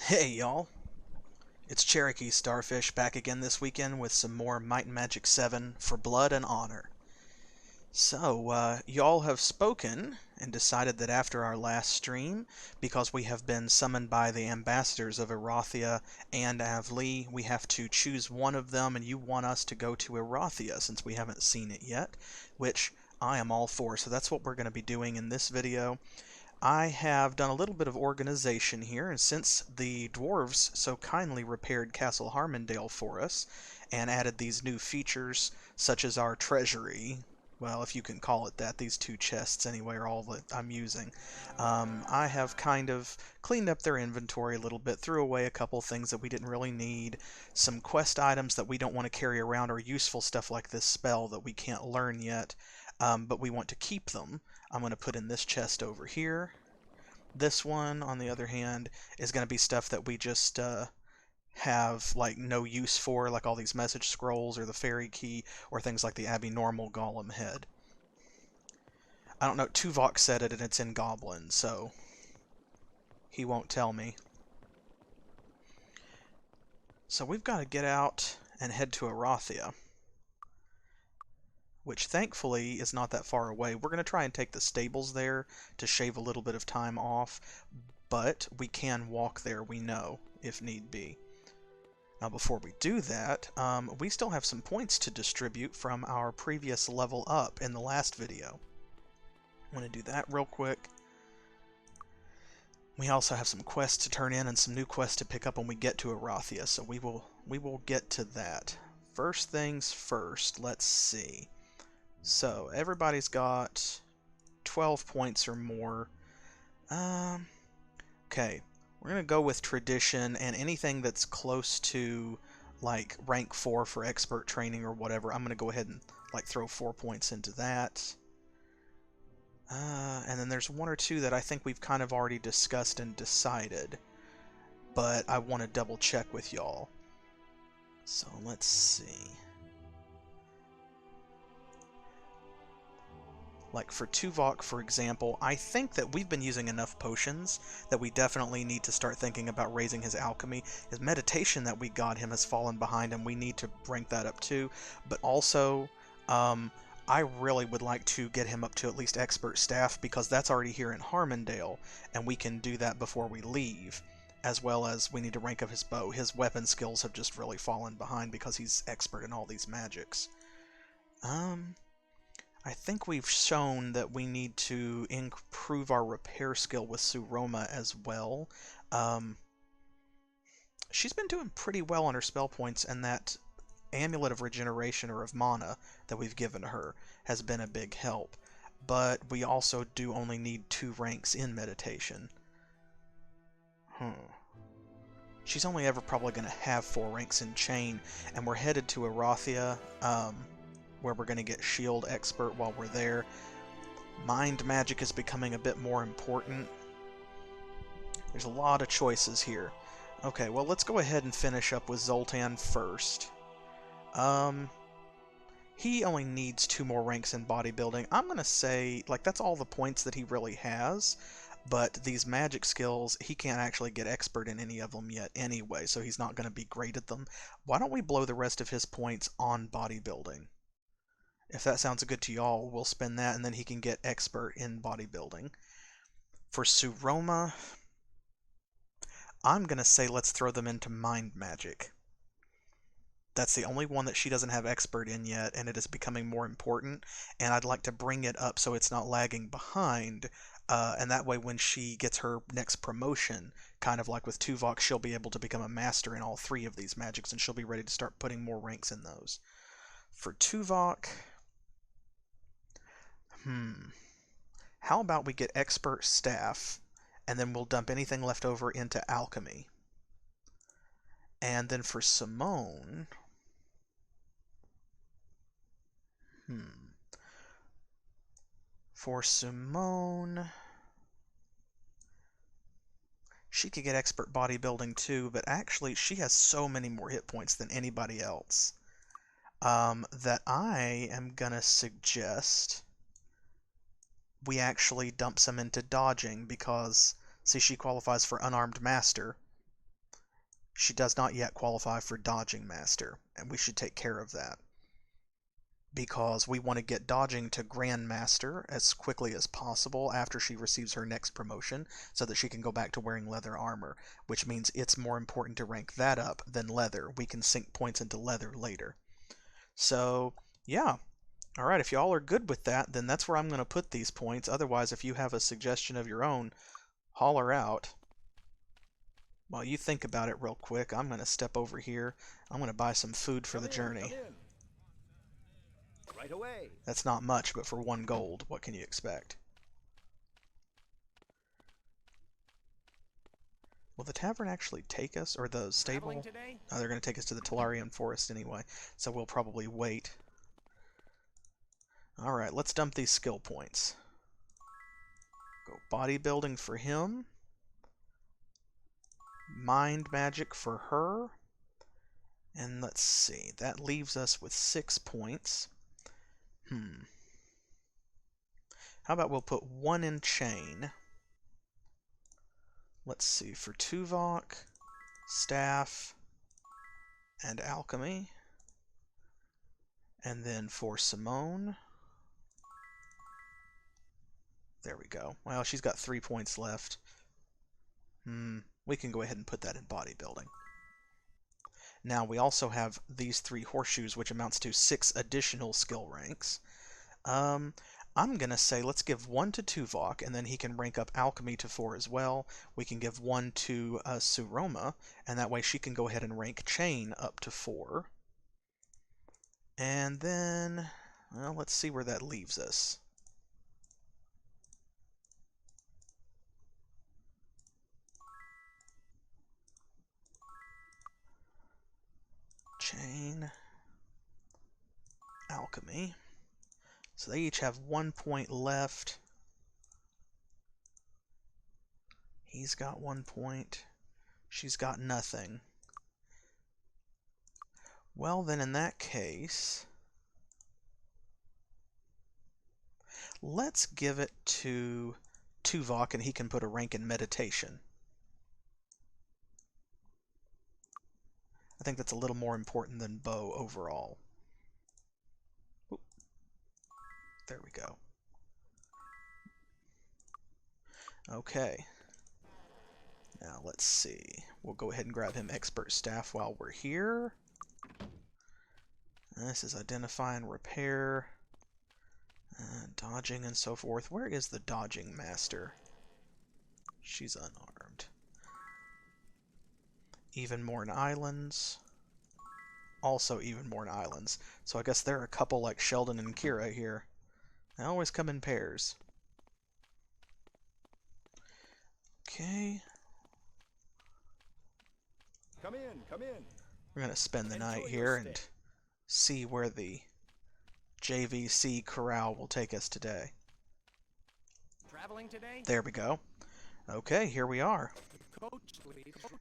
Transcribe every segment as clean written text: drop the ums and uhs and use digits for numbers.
Hey y'all, it's CherokeeStarfish back again this weekend with some more Might and Magic 7 for Blood and Honor. So, y'all have spoken and decided that after our last stream, because we have been summoned by the ambassadors of Erathia and Avlee, we have to choose one of them, and you want us to go to Erathia since we haven't seen it yet, which I am all for, so that's what we're going to be doing in this video. I have done a little bit of organization here, and since the dwarves so kindly repaired Castle Harmondale for us and added these new features such as our treasury, well, if you can call it that, these two chests anyway are all that I'm using, I have kind of cleaned up their inventory a little bit, threw away a couple things that we didn't really need, some quest items that we don't want to carry around, or useful stuff like this spell that we can't learn yet, but we want to keep them. I'm going to put in this chest over here. This one, on the other hand, is going to be stuff that we just have like no use for, like all these message scrolls or the fairy key or things like the Abbey Normal Golem head. I don't know, Tuvok said it and it's in Goblin, so he won't tell me. So we've got to get out and head to Erathia, which thankfully is not that far away. We're going to try and take the stables there to shave a little bit of time off, but we can walk there, we know, if need be. Now before we do that, we still have some points to distribute from our previous level up in the last video. I'm going to do that real quick. We also have some quests to turn in and some new quests to pick up when we get to Erathia, so we will get to that. First things first, let's see. So everybody's got 12 points or more. Okay, we're going to go with tradition and anything that's close to like rank 4 for expert training or whatever. I'm going to go ahead and like throw 4 points into that. And then there's one or two that I think we've kind of already discussed and decided, but I want to double check with y'all. So let's see. Like for Tuvok, for example, I think that we've been using enough potions that we definitely need to start thinking about raising his alchemy. His meditation that we got him has fallen behind, and we need to rank that up too. But also, I really would like to get him up to at least expert staff, because that's already here in Harmondale, and we can do that before we leave. As well as we need to rank up his bow. His weapon skills have just really fallen behind because he's expert in all these magics. I think we've shown that we need to improve our repair skill with Suroma as well. She's been doing pretty well on her spell points, and that Amulet of Regeneration or of Mana that we've given her has been a big help. But we also do only need 2 ranks in meditation. She's only ever probably going to have 4 ranks in chain, and we're headed to Erathia, where we're going to get Shield Expert while we're there. Mind Magic is becoming a bit more important. There's a lot of choices here. Okay, well, let's go ahead and finish up with Zoltan first. He only needs 2 more ranks in bodybuilding. I'm going to say, like, that's all the points that he really has, but these magic skills, he can't actually get expert in any of them yet anyway, so he's not going to be great at them. Why don't we blow the rest of his points on bodybuilding? If that sounds good to y'all, we'll spend that, and then he can get expert in bodybuilding. For Suroma, I'm going to say let's throw them into Mind Magic. That's the only one that she doesn't have expert in yet, and it is becoming more important, and I'd like to bring it up so it's not lagging behind, and that way when she gets her next promotion, kind of like with Tuvok, she'll be able to become a master in all 3 of these magics, and she'll be ready to start putting more ranks in those. For Tuvok, how about we get expert staff, and then we'll dump anything left over into alchemy. And then for Simone, for Simone, she could get expert bodybuilding too, but actually she has so many more hit points than anybody else, that I am gonna suggest we actually dump some into dodging, because, see, she qualifies for Unarmed Master, she does not yet qualify for Dodging Master, and we should take care of that. Because we want to get Dodging to Grandmaster as quickly as possible after she receives her next promotion, so that she can go back to wearing leather armor, which means it's more important to rank that up than leather. We can sink points into leather later. So, yeah. Alright, if y'all are good with that, then that's where I'm going to put these points. Otherwise, if you have a suggestion of your own, holler out. While you think about it real quick, I'm going to step over here. I'm going to buy some food for the journey. Right away. That's not much, but for 1 gold, what can you expect? Will the tavern actually take us, or the stable? Oh, they're going to take us to the Talarian Forest anyway, so we'll probably wait. Alright, let's dump these skill points. Go bodybuilding for him. Mind magic for her. And let's see, that leaves us with 6 points. How about we'll put 1 in chain. Let's see, for Tuvok, staff, and alchemy. And then for Simone, there we go. Well, she's got 3 points left. We can go ahead and put that in bodybuilding. Now, we also have these 3 horseshoes, which amounts to 6 additional skill ranks. I'm going to say let's give 1 to Tuvok, and then he can rank up alchemy to 4 as well. We can give 1 to Suroma, and that way she can go ahead and rank chain up to 4. And then, well, let's see where that leaves us. Chain, alchemy. So they each have 1 point left. He's got 1 point. She's got nothing. Well, then in that case, let's give it to Tuvok, and he can put a rank in meditation. I think that's a little more important than bow overall. Oop. There we go. Okay. Now let's see. We'll go ahead and grab him expert staff while we're here. This is identify and repair, dodging and so forth. Where is the dodging master? She's unarmed. Evenmorn Islands. Also Evenmorn Islands. So I guess there are a couple like Sheldon and Kira here. They always come in pairs. Okay. Come in, come in. We're going to spend the night here and see where the JVC corral will take us today. Traveling today? There we go. Okay, here we are.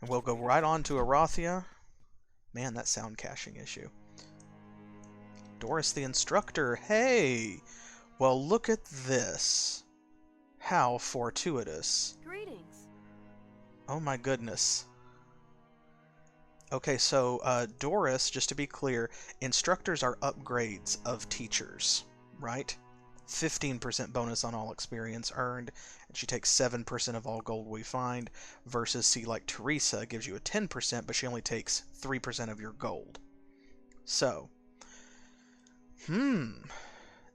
And we'll go right on to Arathia. Man, that sound caching issue. Doris the instructor. Hey! Well, look at this. How fortuitous. Greetings. Oh my goodness. Okay, so Doris, just to be clear, instructors are upgrades of teachers, right? 15% bonus on all experience earned, and she takes 7% of all gold we find, versus, see, like Theresa gives you a 10%, but she only takes 3% of your gold. So,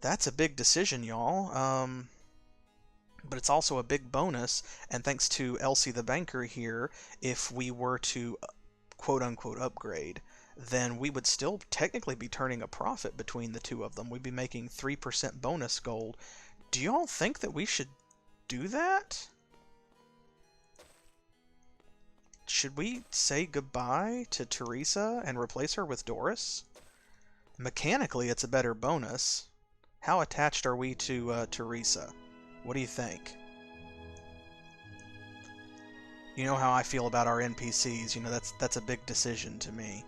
that's a big decision, y'all. But it's also a big bonus, and thanks to Elsie the banker here, if we were to quote-unquote upgrade, then we would still technically be turning a profit between the two of them. We'd be making 3% bonus gold. Do y'all think that we should do that? Should we say goodbye to Theresa and replace her with Doris? Mechanically, it's a better bonus. How attached are we to Theresa? What do you think? You know how I feel about our NPCs. You know, that's a big decision to me.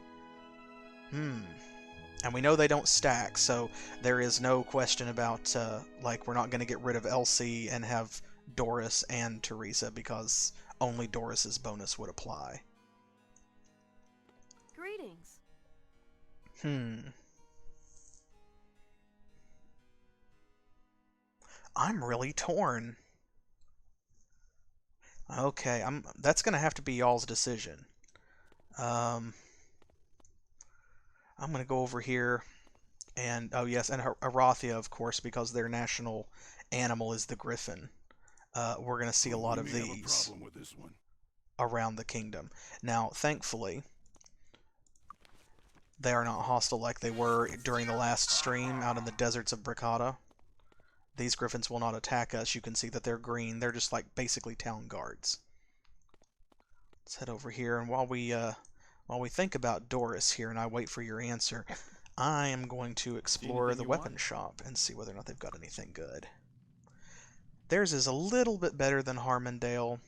And we know they don't stack, so there is no question about, like, we're not going to get rid of Elsie and have Doris and Theresa, because only Doris's bonus would apply. Greetings. I'm really torn. Okay, that's gonna have to be y'all's decision. Um, I'm gonna go over here and oh yes, and Arathia, of course, because their national animal is the griffin. We're gonna see a lot of these With this one. around the kingdom. Now, thankfully, they are not hostile like they were during the last stream out in the deserts of Bricata. These griffins will not attack us. You can see that they're green. They're just like basically town guards. Let's head over here, and while we think about Doris here and I wait for your answer, I am going to explore the weapon shop and see whether or not they've got anything good. Theirs is a little bit better than Harmondale.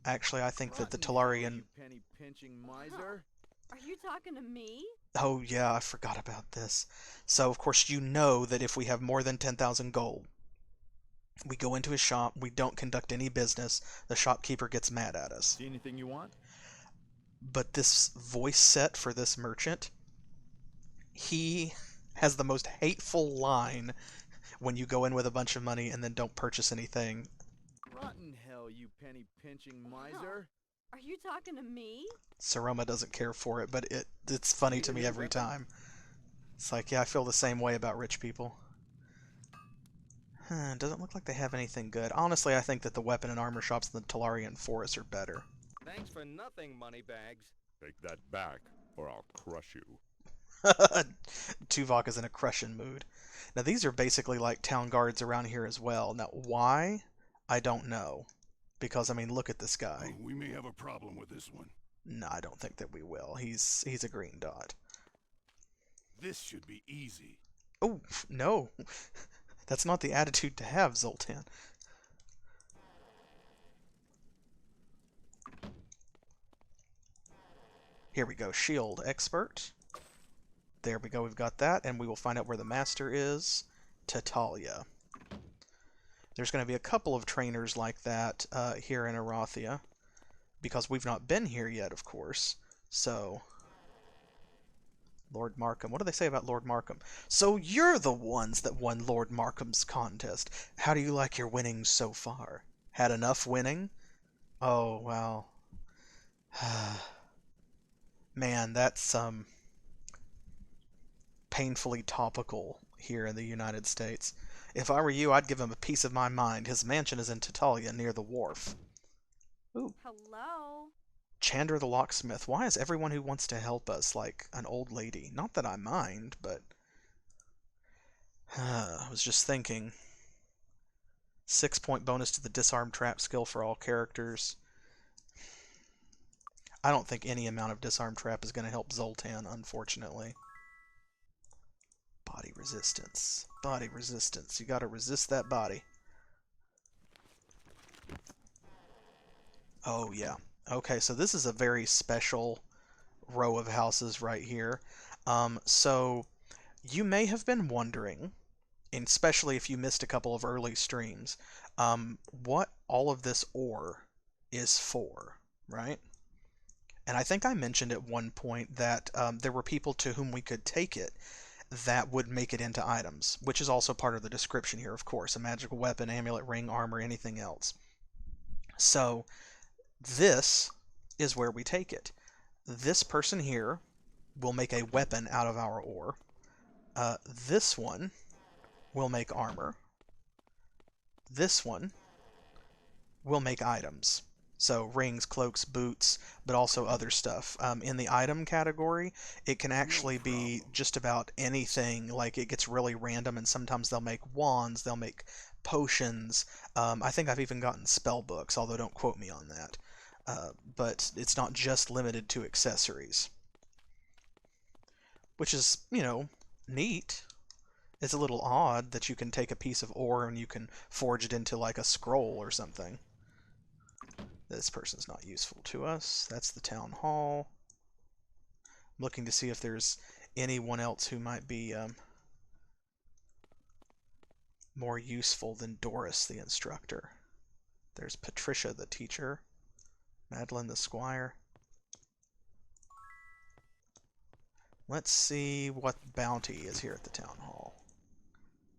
Actually, I think that the Talarian... penny pinching miser. Are you talking to me? Oh yeah, I forgot about this. So, of course, you know that if we have more than 10,000 gold, we go into his shop, we don't conduct any business, the shopkeeper gets mad at us. See anything you want? But this voice set for this merchant, he has the most hateful line when you go in with a bunch of money and then don't purchase anything. Rotten hell, you penny pinching miser. Are you talking to me? Saroma doesn't care for it, but it's funny to me every time. It's like, yeah, I feel the same way about rich people. Doesn't look like they have anything good. Honestly, I think that the weapon and armor shops in the Talarian Forest are better. Thanks for nothing, moneybags. Take that back, or I'll crush you. Tuvok is in a crushing mood. Now, these are basically like town guards around here as well. Now, why? I don't know. Because, I mean, look at this guy. Oh, we may have a problem with this one. No, I don't think that we will. He's a green dot. This should be easy. Oh, no. That's not the attitude to have, Zoltan. Here we go. Shield expert. There we go. We've got that. And we will find out where the master is. Tatalia. There's going to be a couple of trainers like that here in Arathia. Because we've not been here yet, of course. So... Lord Markham. What do they say about Lord Markham? So you're the ones that won Lord Markham's contest. How do you like your winnings so far? Had enough winning? Oh, well. Man, that's painfully topical here in the United States. If I were you, I'd give him a piece of my mind. His mansion is in Tatalia, near the wharf. Ooh. Hello? Chandra the locksmith. Why is everyone who wants to help us like an old lady? Not that I mind, but... I was just thinking. 6-point bonus to the disarm trap skill for all characters. I don't think any amount of disarm trap is going to help Zoltan, unfortunately. Body resistance. Body resistance. You got to resist that body. Oh, yeah. Okay, so this is a very special row of houses right here. So you may have been wondering, and especially if you missed a couple of early streams, what all of this ore is for, right? And I think I mentioned at one point that there were people to whom we could take it that would make it into items, which is also part of the description here, of course. A magical weapon, amulet, ring, armor, anything else. So this is where we take it. This person here will make a weapon out of our ore. This one will make armor. This one will make items. So rings, cloaks, boots, but also other stuff. In the item category, it can actually be just about anything. Like, it gets really random, and sometimes they'll make wands, they'll make potions. I think I've even gotten spell books, although don't quote me on that. But it's not just limited to accessories. Which is, you know, neat. It's a little odd that you can take a piece of ore and you can forge it into, like, a scroll or something. This person's not useful to us. That's the town hall. I'm looking to see if there's anyone else who might be more useful than Doris, the instructor. There's Patricia, the teacher. Madeline, the squire. Let's see what bounty is here at the town hall.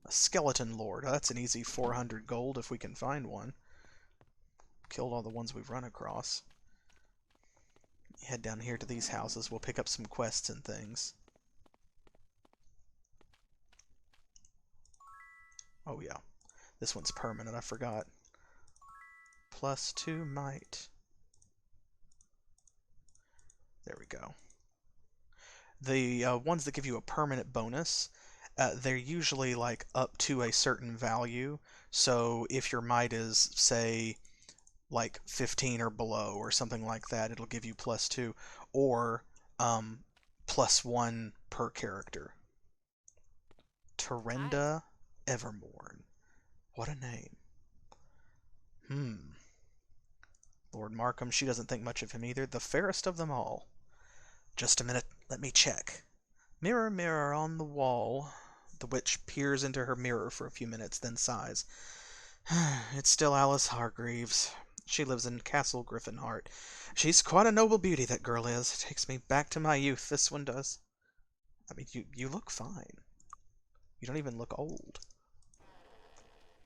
A skeleton lord. That's an easy 400 gold if we can find one. Killed all the ones we've run across. Head down here to these houses. We'll pick up some quests and things. Oh yeah. This one's permanent, I forgot. +2 might. There we go. The ones that give you a permanent bonus, they're usually like up to a certain value. So if your might is, say, like 15 or below or something like that, it'll give you +2, or +1 per character. Terenda Evermorn. What a name. Lord Markham, she doesn't think much of him either. The fairest of them all. Just a minute, let me check. Mirror, mirror on the wall. The witch peers into her mirror for a few minutes, then sighs. It's still Alice Hargreaves. She lives in Castle Griffinheart. She's quite a noble beauty, that girl is. Takes me back to my youth, this one does. I mean, you look fine. You don't even look old.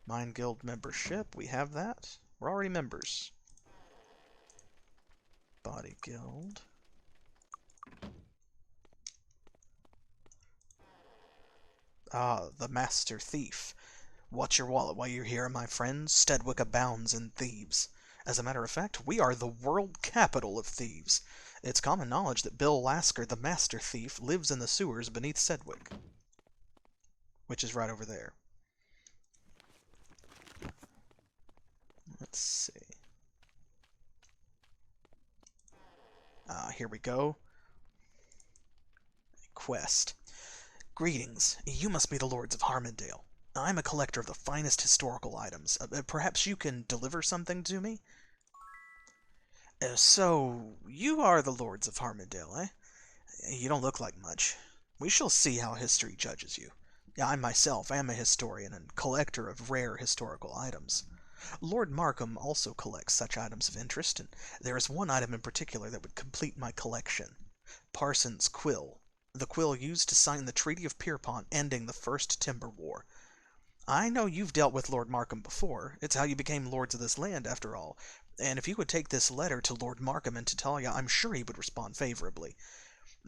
Mine Guild membership, we have that. We're already members. Body Guild. Ah, the Master Thief. Watch your wallet while you're here, my friends. Stedwick abounds in thieves. As a matter of fact, we are the world capital of thieves. It's common knowledge that Bill Lasker, the Master Thief, lives in the sewers beneath Sedgwick, which is right over there. Let's see. Here we go. Quest. Greetings. You must be the Lords of Harmondale. I'm a collector of the finest historical items. Perhaps you can deliver something to me? So, you are the Lords of Harmondale, eh? You don't look like much. We shall see how history judges you. I myself am a historian and collector of rare historical items. Lord Markham also collects such items of interest, and there is one item in particular that would complete my collection. Parsons' quill. The quill used to sign the Treaty of Pierpont ending the First Timber War. I know you've dealt with Lord Markham before. It's how you became lords of this land, after all. And if you would take this letter to Lord Markham in Tatalia, I'm sure he would respond favorably.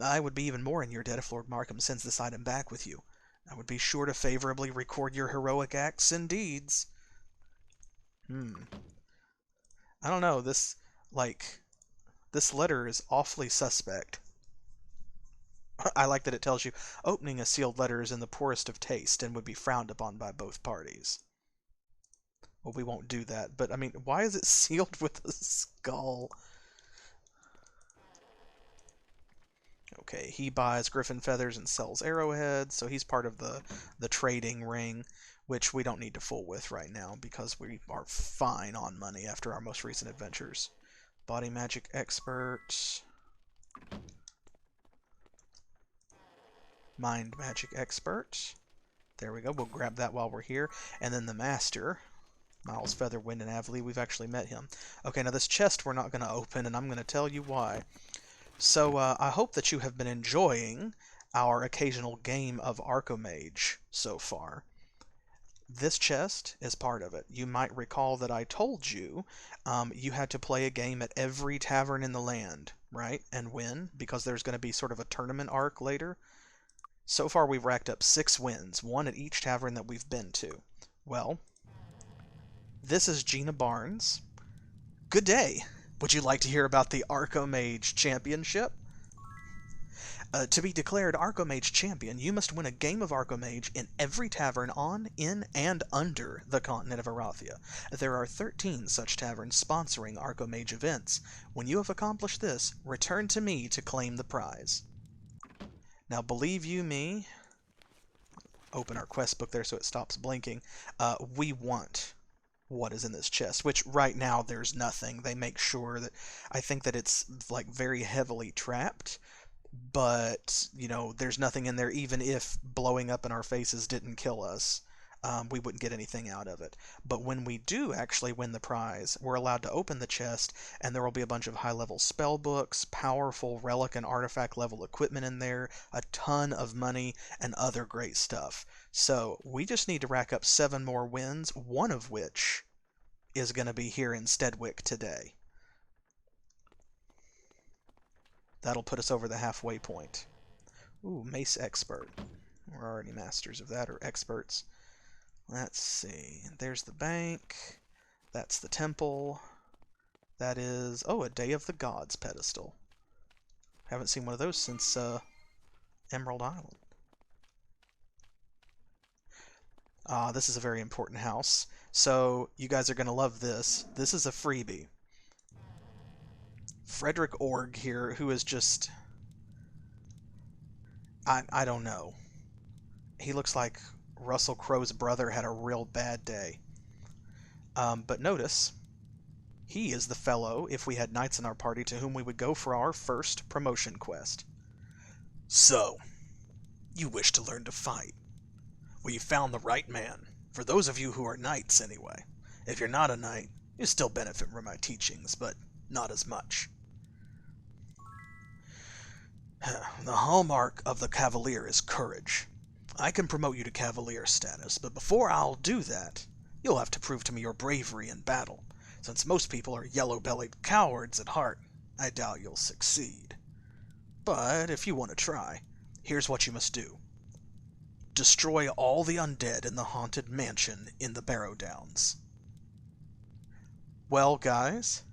I would be even more in your debt if Lord Markham sends this item back with you. I would be sure to favorably record your heroic acts and deeds. I don't know, this letter is awfully suspect. I like that it tells you, opening a sealed letter is in the poorest of taste and would be frowned upon by both parties. Well, we won't do that, but I mean, why is it sealed with a skull? Okay, he buys griffin feathers and sells arrowheads, so he's part of the trading ring, which we don't need to fool with right now because we are fine on money after our most recent adventures. Body magic expert. Mind magic expert. There we go. We'll grab that while we're here. And then the master. Miles Featherwind and Avlee. We've actually met him. Okay, now this chest we're not going to open, and I'm going to tell you why. So, I hope that you have been enjoying our occasional game of Archomage so far. This chest is part of it. You might recall that I told you you had to play a game at every tavern in the land, right? And win, because there's going to be sort of a tournament arc later. So far we've racked up 6 wins, 1 at each tavern that we've been to. Well, this is Gina Barnes. Good day! Would you like to hear about the Archomage Championship? To be declared Archomage Champion, you must win a game of Archomage in every tavern on, in, and under the continent of Arathia. There are 13 such taverns sponsoring Archomage events. When you have accomplished this, return to me to claim the prize. Now, believe you me, open our quest book there so it stops blinking, we want what is in this chest, which right now there's nothing. They make sure that, I think that it's like very heavily trapped, but, you know, there's nothing in there even if blowing up in our faces didn't kill us. we wouldn't get anything out of it. But when we do actually win the prize, we're allowed to open the chest, and there will be a bunch of high-level spell books, powerful relic and artifact level equipment in there, a ton of money, and other great stuff. So we just need to rack up 7 more wins, one of which is going to be here in Stedwick today. That'll put us over the halfway point. Ooh, Mace Expert. We're already masters of that, or experts. Let's see. There's the bank. That's the temple. That is... oh, a Day of the Gods pedestal. Haven't seen one of those since Emerald Island. This is a very important house. So, you guys are going to love this. This is a freebie. Frederick Org here, who is just... I don't know. He looks like Russell Crowe's brother had a real bad day. But notice, he is the fellow, if we had knights in our party, to whom we would go for our first promotion quest. So, you wish to learn to fight. Well, you found the right man. For those of you who are knights, anyway. If you're not a knight, you still benefit from my teachings, but not as much. The hallmark of the Cavalier is courage. I can promote you to Cavalier status, but before I'll do that, you'll have to prove to me your bravery in battle. Since most people are yellow-bellied cowards at heart, I doubt you'll succeed. But if you want to try, here's what you must do. Destroy all the undead in the haunted mansion in the Barrow Downs. Well, guys,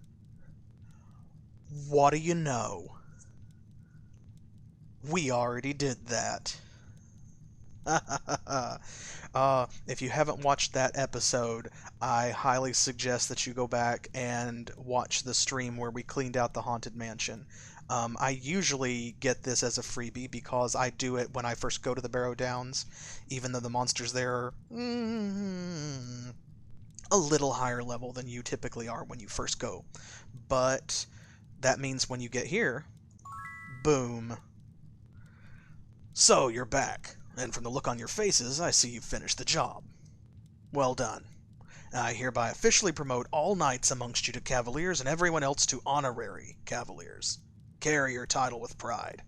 what do you know? We already did that. If you haven't watched that episode, I highly suggest that you go back and watch the stream where we cleaned out the Haunted Mansion. I usually get this as a freebie because I do it when I first go to the Barrow Downs, even though the monsters there are a little higher level than you typically are when you first go. But that means when you get here, boom. So, you're back, and from the look on your faces, I see you've finished the job. Well done. I hereby officially promote all knights amongst you to Cavaliers and everyone else to honorary Cavaliers. Carry your title with pride.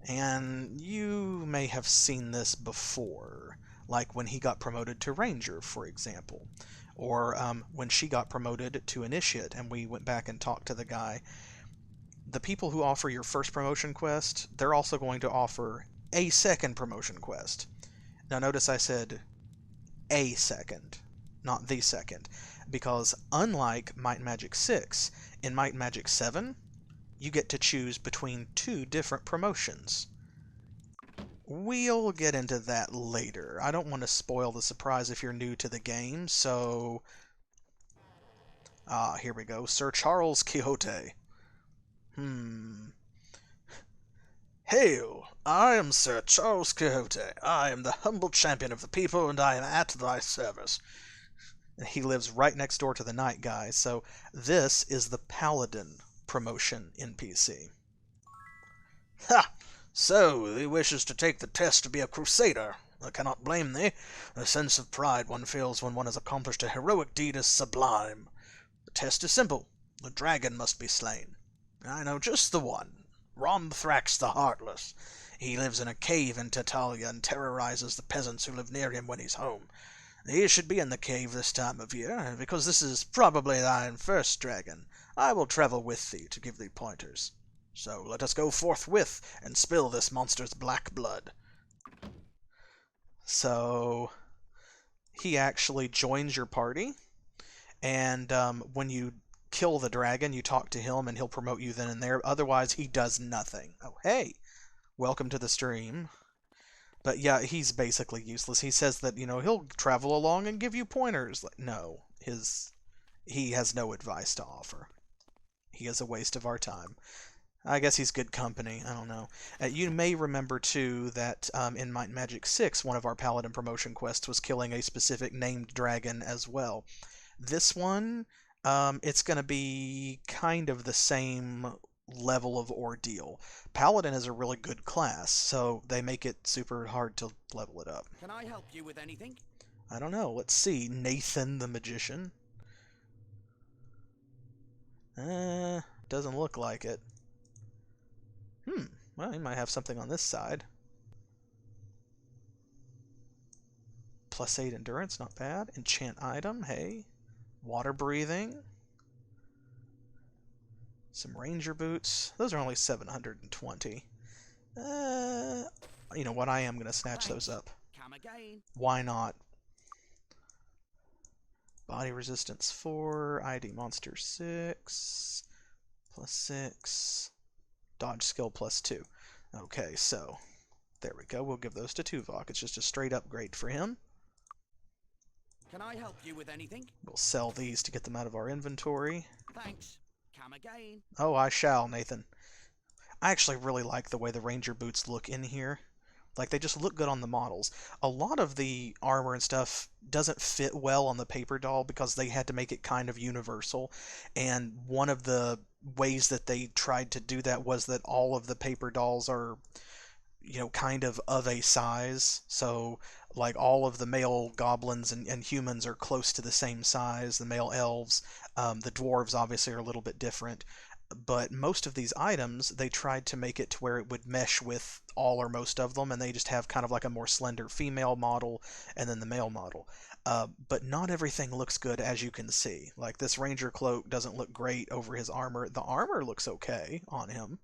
And you may have seen this before, like when he got promoted to Ranger, for example, or when she got promoted to Initiate, and we went back and talked to the guy. The people who offer your first promotion quest, they're also going to offer a second promotion quest. Now notice I said a second, not the second, because unlike Might and Magic 6, in Might and Magic 7, you get to choose between 2 different promotions. We'll get into that later. I don't want to spoil the surprise if you're new to the game, so... here we go. Sir Charles Quixote. Hail! I am Sir Charles Quixote. I am the humble champion of the people, and I am at thy service. He lives right next door to the knight guy, so this is the paladin promotion NPC. Ha! So, thee wishes to take the test to be a crusader. I cannot blame thee. The sense of pride one feels when one has accomplished a heroic deed is sublime. The test is simple. The dragon must be slain. I know just the one. Romthrax the Heartless. He lives in a cave in Tatalia and terrorizes the peasants who live near him when he's home. He should be in the cave this time of year, and because this is probably thine first dragon, I will travel with thee to give thee pointers. So let us go forthwith and spill this monster's black blood. So, he actually joins your party, and when you kill the dragon, you talk to him, and he'll promote you then and there. Otherwise, he does nothing. Oh, hey! Welcome to the stream. But yeah, he's basically useless. He says that, he'll travel along and give you pointers. No, he has no advice to offer. He is a waste of our time. I guess he's good company. I don't know. You may remember, too, that in Might and Magic 6, one of our Paladin promotion quests was killing a specific named dragon as well. This one... it's going to be kind of the same level of ordeal. Paladin is a really good class, so they make it super hard to level it up. Can I help you with anything? I don't know. Let's see. Nathan the Magician. Doesn't look like it. Well, he might have something on this side. +8 endurance, not bad. Enchant item, hey. Water breathing. Some ranger boots. Those are only 720. You know what? I am going to snatch those up. Come again. Why not? Body resistance 4. ID monster 6. +6. Dodge skill +2. Okay, so there we go. We'll give those to Tuvok. It's just a straight upgrade for him. Can I help you with anything? We'll sell these to get them out of our inventory. Thanks. Come again. Oh, I shall, Nathan. I actually really like the way the ranger boots look in here. Like, they just look good on the models. A lot of the armor and stuff doesn't fit well on the paper doll because they had to make it kind of universal. And one of the ways that they tried to do that was that all of the paper dolls are, you know, kind of a size. So, like, all of the male goblins and humans are close to the same size. The male elves, the dwarves obviously are a little bit different. But most of these items, they tried to make it to where it would mesh with all or most of them, and they just have kind of like a more slender female model and then the male model. But not everything looks good, as you can see. Like, this ranger cloak doesn't look great over his armor. The armor looks okay on him,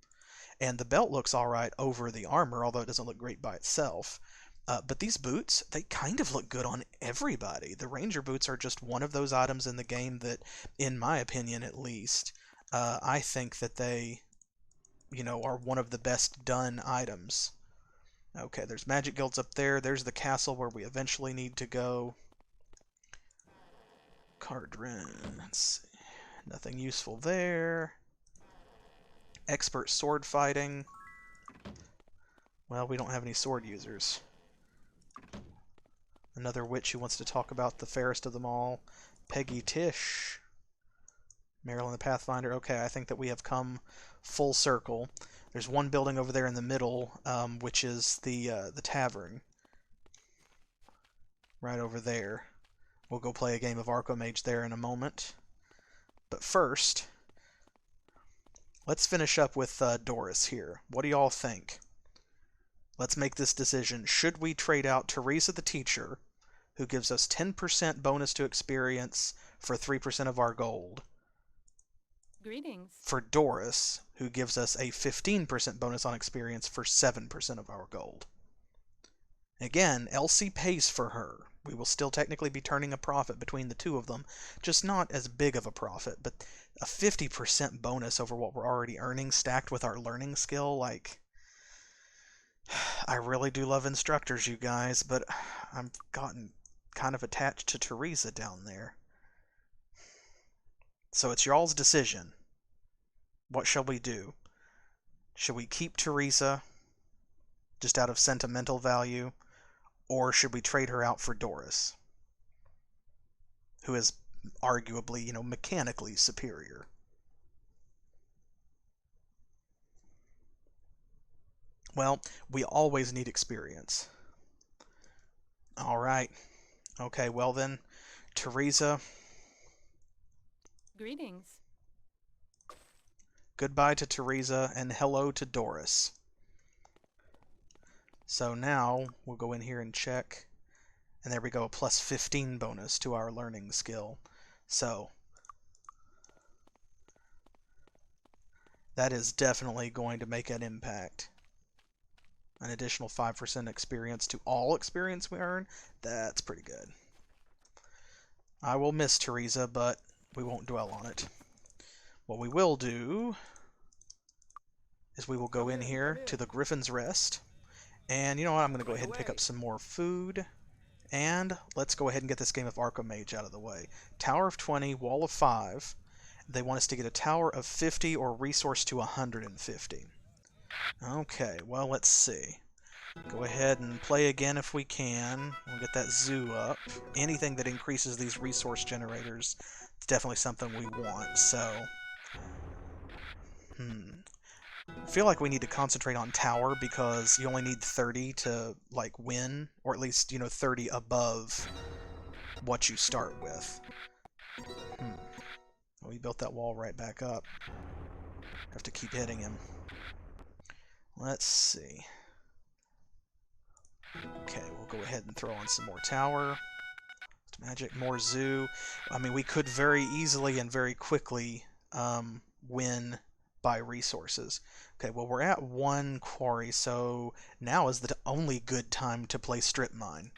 and the belt looks alright over the armor, although it doesn't look great by itself. But these boots, they kind of look good on everybody. The ranger boots are just one of those items in the game that, in my opinion at least, I think that they, you know, are one of the best done items. Okay, there's magic guilds up there. There's the castle where we eventually need to go. Cardrin. Let's see. Nothing useful there. Expert sword fighting. Well, we don't have any sword users. Another witch who wants to talk about the fairest of them all. Peggy Tish. Marilyn the Pathfinder. Okay, I think that we have come full circle. There's one building over there in the middle, which is the tavern. Right over there. We'll go play a game of Archomage there in a moment. But first, let's finish up with Doris here. What do y'all think? Let's make this decision. Should we trade out Theresa the teacher, who gives us 10% bonus to experience for 3% of our gold, Greetings. for Doris, who gives us a 15% bonus on experience for 7% of our gold? Again, Elsie pays for her. We will still technically be turning a profit between the two of them, just not as big of a profit, but a 50% bonus over what we're already earning stacked with our learning skill, like, I really do love instructors, you guys, but I've gotten kind of attached to Theresa down there. So it's y'all's decision. What shall we do? Should we keep Theresa just out of sentimental value, or should we trade her out for Doris, who is arguably, you know, mechanically superior? Well, we always need experience. Alright. Okay, well then, Theresa, Greetings. goodbye to Theresa, and hello to Doris. So now, we'll go in here and check, and there we go, a plus 15 bonus to our learning skill. So, that is definitely going to make an impact. An additional 5% experience to all experience we earn, that's pretty good. I will miss Theresa, but we won't dwell on it. What we will do is we will go in here to the Griffin's Rest, and you know what, I'm going to go ahead and pick up some more food, and let's go ahead and get this game of Archomage out of the way. Tower of 20, Wall of 5. They want us to get a Tower of 50 or resource to 150. Okay, well, let's see. Go ahead and play again if we can. We'll get that zoo up. Anything that increases these resource generators is definitely something we want, so... I feel like we need to concentrate on Tower because you only need 30 to, like, win, or at least, you know, 30 above what you start with. Well, he built that wall right back up. Have to keep hitting him. Let's see. Okay, we'll go ahead and throw on some more tower. Magic, more zoo. I mean, we could very easily and very quickly win by resources. Okay, well, we're at 1 quarry, so now is the only good time to play strip mine,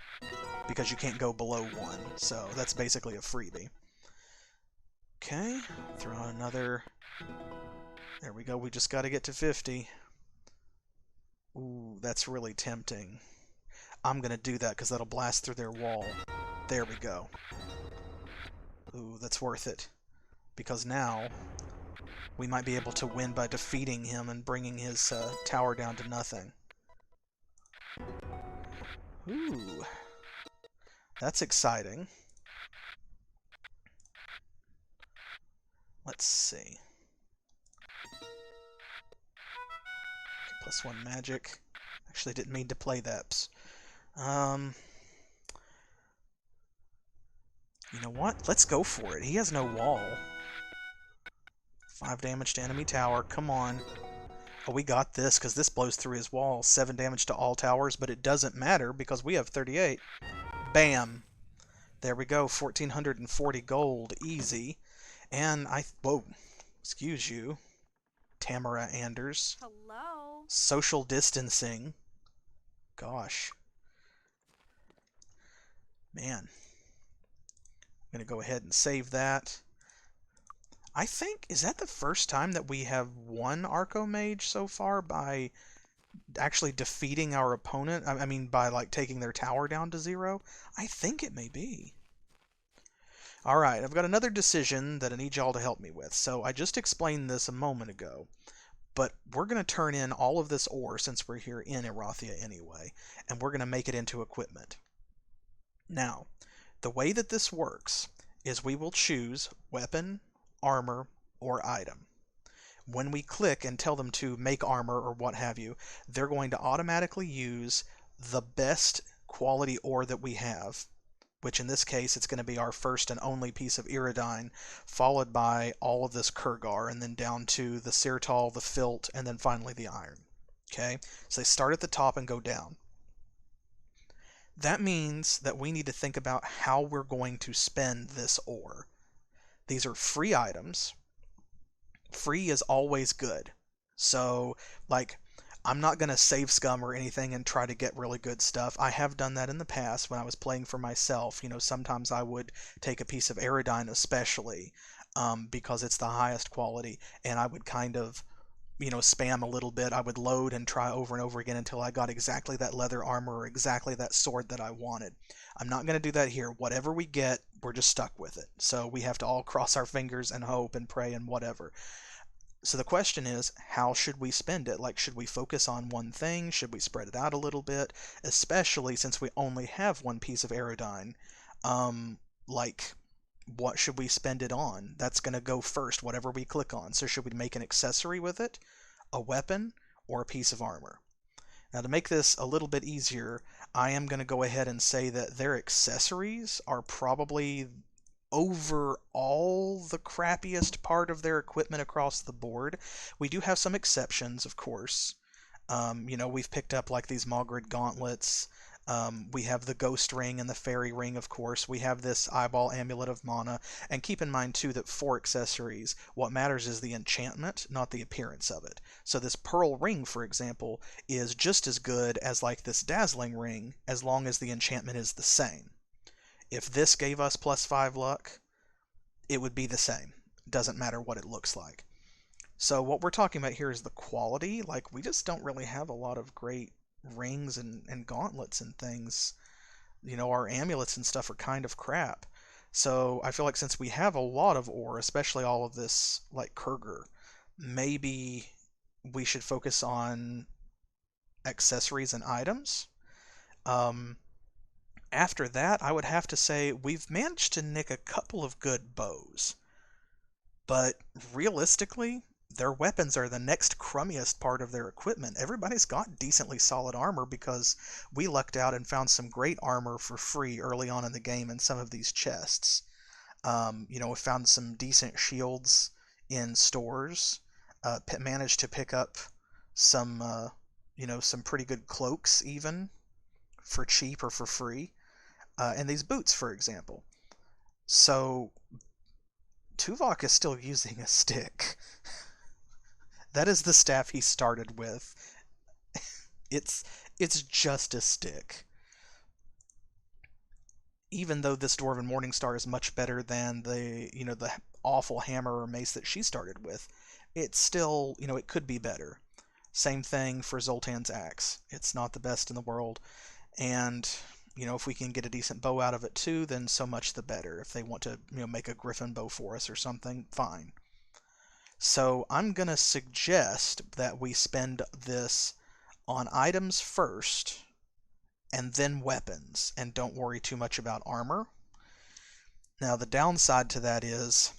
because you can't go below 1, so that's basically a freebie. Okay, throw on another. There we go, we just got to get to 50. Ooh, that's really tempting. I'm going to do that because that'll blast through their wall. There we go. Ooh, that's worth it. Because now we might be able to win by defeating him and bringing his tower down to nothing. Ooh. That's exciting. Let's see. Okay, +1 magic. Actually, didn't mean to play that. You know what? Let's go for it. He has no wall. 5 damage to enemy tower. Come on. Oh, we got this, because this blows through his wall. 7 damage to all towers, but it doesn't matter, because we have 38. Bam! There we go. 1,440 gold. Easy. And whoa. Excuse you. Tamara Anders. Hello. Social distancing. Gosh. Man. I'm going to go ahead and save that. I think, is that the first time that we have won Archomage so far by actually defeating our opponent? I mean, by like taking their tower down to 0? I think it may be. Alright, I've got another decision that I need y'all to help me with. So I just explained this a moment ago, but we're going to turn in all of this ore since we're here in Erathia anyway, and we're going to make it into equipment. Now, the way that this works is we will choose weapon, armor, or item. When we click and tell them to make armor or what have you, they're going to automatically use the best quality ore that we have, which in this case it's going to be our first and only piece of iridine, followed by all of this Kurgar, and then down to the Sirtal, the Filt, and then finally the iron. Okay, so they start at the top and go down. That means that we need to think about how we're going to spend this ore. These are free items. Free is always good. So, like, I'm not going to save scum or anything and try to get really good stuff. I have done that in the past when I was playing for myself. You know, sometimes I would take a piece of Aerodine especially, because it's the highest quality, and I would kind of, you know, spam a little bit. I would load and try over and over again until I got exactly that leather armor or exactly that sword that I wanted. I'm not going to do that here. Whatever we get, we're just stuck with it. So we have to all cross our fingers and hope and pray and whatever. So the question is, how should we spend it? Like, should we focus on one thing? Should we spread it out a little bit? Especially since we only have one piece of Aerodine. Like, what should we spend it on? That's going to go first, whatever we click on. So should we make an accessory with it, a weapon, or a piece of armor? Now, to make this a little bit easier, I am going to go ahead and say that their accessories are probably overall the crappiest part of their equipment across the board. We do have some exceptions, of course. You know, we've picked up like these Mogrid gauntlets. We have the Ghost Ring and the Fairy Ring, of course. We have this Eyeball Amulet of Mana. And keep in mind, too, that for accessories, what matters is the enchantment, not the appearance of it. So this Pearl Ring, for example, is just as good as like this Dazzling Ring, as long as the enchantment is the same. If this gave us +5 luck, it would be the same. Doesn't matter what it looks like. So what we're talking about here is the quality. Like, we just don't really have a lot of great rings and gauntlets and things. You know, our amulets and stuff are kind of crap. So I feel like since we have a lot of ore, especially all of this, like, Kurgar, maybe we should focus on accessories and items. After that, I would have to say we've managed to nick a couple of good bows. But realistically, their weapons are the next crummiest part of their equipment. Everybody's got decently solid armor because we lucked out and found some great armor for free early on in the game in some of these chests. We found some decent shields in stores. Managed to pick up some, some pretty good cloaks even for cheap or for free. And these boots, for example. So Tuvok is still using a stick. That is the staff he started with. It's just a stick. Even though this Dwarven Morningstar is much better than the awful hammer or mace that she started with, it's still, it could be better. Same thing for Zoltan's axe. It's not the best in the world, and if we can get a decent bow out of it too, then so much the better. If they want to, make a griffin bow for us or something, fine. So I'm going to suggest that we spend this on items first, and then weapons, and don't worry too much about armor. Now the downside to that is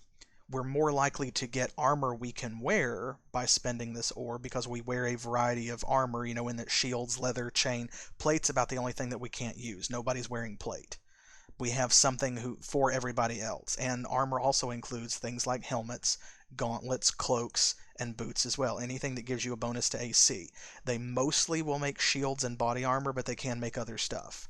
we're more likely to get armor we can wear by spending this ore because we wear a variety of armor, in that shields, leather, chain. Plate's about the only thing that we can't use. Nobody's wearing plate. We have something for everybody else. And armor also includes things like helmets, gauntlets, cloaks, and boots as well. Anything that gives you a bonus to AC. They mostly will make shields and body armor, but they can make other stuff.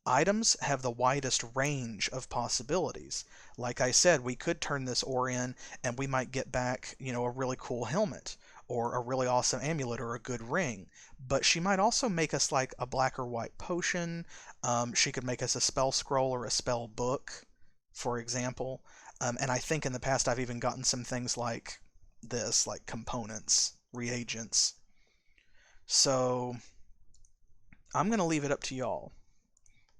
Items have the widest range of possibilities. Like I said, we could turn this ore in and we might get back, a really cool helmet or a really awesome amulet or a good ring. But she might also make us like a black or white potion. She could make us a spell scroll or a spell book, for example. And I think in the past I've even gotten some things like this, like components, reagents. So I'm going to leave it up to y'all.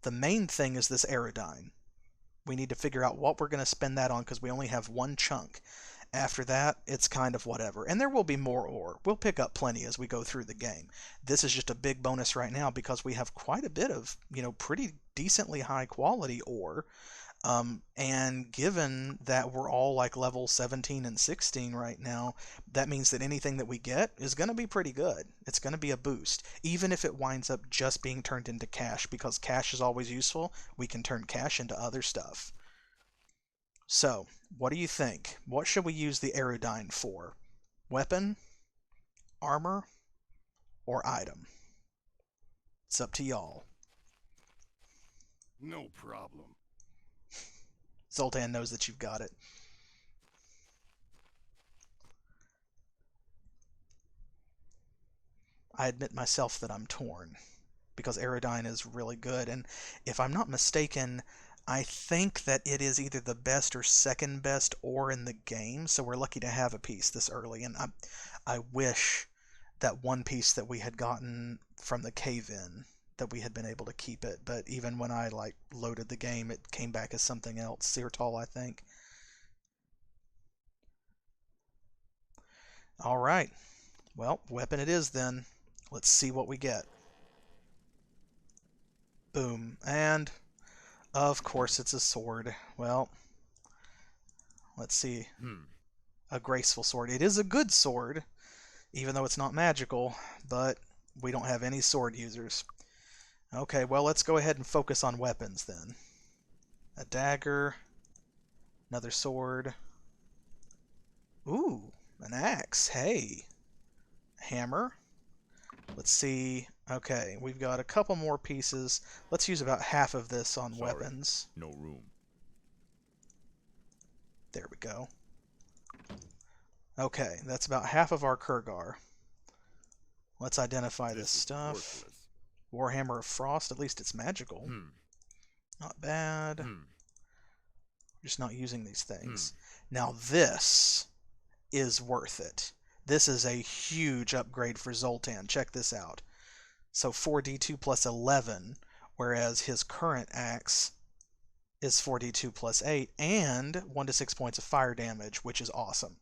The main thing is this Aerodyne. We need to figure out what we're going to spend that on because we only have one chunk. After that, it's kind of whatever. And there will be more ore. We'll pick up plenty as we go through the game. This is just a big bonus right now because we have quite a bit of, pretty decently high quality ore. And given that we're all like level 17 and 16 right now, that means that anything that we get is going to be pretty good. It's going to be a boost, even if it winds up just being turned into cash, because cash is always useful. We can turn cash into other stuff. So, what do you think? What should we use the Aerodyne for? Weapon, armor, or item? It's up to y'all. No problem. Zoltan knows that you've got it. I admit myself that I'm torn, because Aerodyne is really good, and if I'm not mistaken, I think that it is either the best or second best ore in the game, so we're lucky to have a piece this early, and I wish that one piece that we had gotten from the cave-in, that we had been able to keep it, but even when I loaded the game, it came back as something else. Seartol, I think. Alright. Well, weapon it is then. Let's see what we get. Boom. And, of course, it's a sword. Well, let's see. A graceful sword. It is a good sword, even though it's not magical, but we don't have any sword users. Okay, well, let's go ahead and focus on weapons then. A dagger. Another sword. Ooh, an axe. Hey. Hammer. Let's see. Okay, we've got a couple more pieces. Let's use about half of this on weapons. No room. There we go. Okay, that's about half of our Kurgar. Let's identify this stuff. Worthless. Warhammer of Frost, at least it's magical. Not bad. Just not using these things. Now this is worth it. This is a huge upgrade for Zoltan. Check this out. So 4d2 plus 11, whereas his current axe is 4d2 plus 8, and 1 to 6 points of fire damage, which is awesome.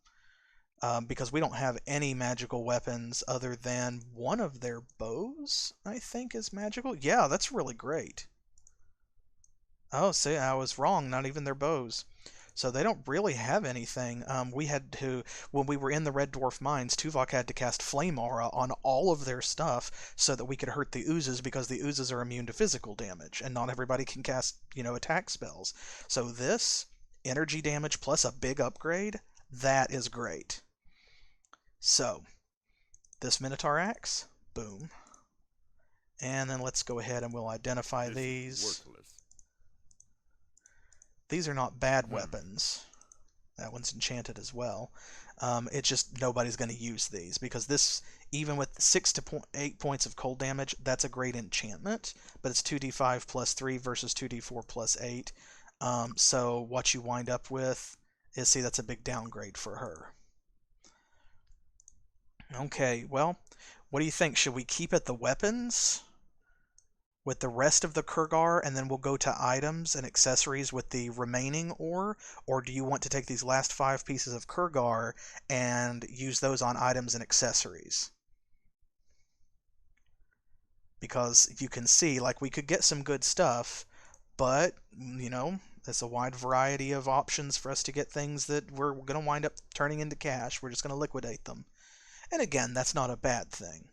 Because we don't have any magical weapons other than one of their bows, I think, is magical. Yeah, that's really great. Oh, see, I was wrong. Not even their bows. So they don't really have anything. We had to, when we were in the Red Dwarf Mines, Tuvok had to cast Flame Aura on all of their stuff so that we could hurt the oozes, because the oozes are immune to physical damage, and not everybody can cast, attack spells. So this, energy damage plus a big upgrade, that is great. So, this Minotaur Axe, boom. And then let's go ahead and we'll identify these. These are not bad weapons. That one's enchanted as well. It's just nobody's going to use these, because this, even with 6 to 8 points of cold damage, that's a great enchantment, but it's 2d5 plus 3 versus 2d4 plus 8. So what you wind up with is, see, that's a big downgrade for her. Okay, well, what do you think? Should we keep it the weapons with the rest of the Kurgar, and then we'll go to items and accessories with the remaining ore? Or do you want to take these last 5 pieces of Kurgar and use those on items and accessories? Because you can see, like, we could get some good stuff, but, it's a wide variety of options for us to get things that we're going to wind up turning into cash. We're just going to liquidate them. And again, that's not a bad thing.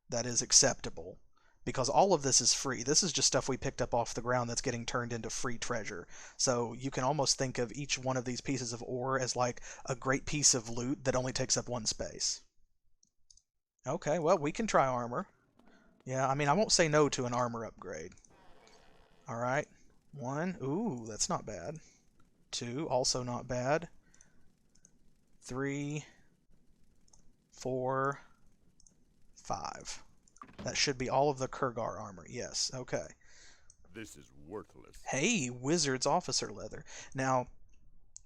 That is acceptable, because all of this is free. This is just stuff we picked up off the ground that's getting turned into free treasure. So you can almost think of each one of these pieces of ore as like a great piece of loot that only takes up 1 space. Okay, well, we can try armor. Yeah, I mean, I won't say no to an armor upgrade. Alright. 1. Ooh, that's not bad. 2. Also not bad. 3. 4. 5. That should be all of the Kurgar armor. Yes, okay. This is worthless. Hey, Wizard's Officer Leather. Now,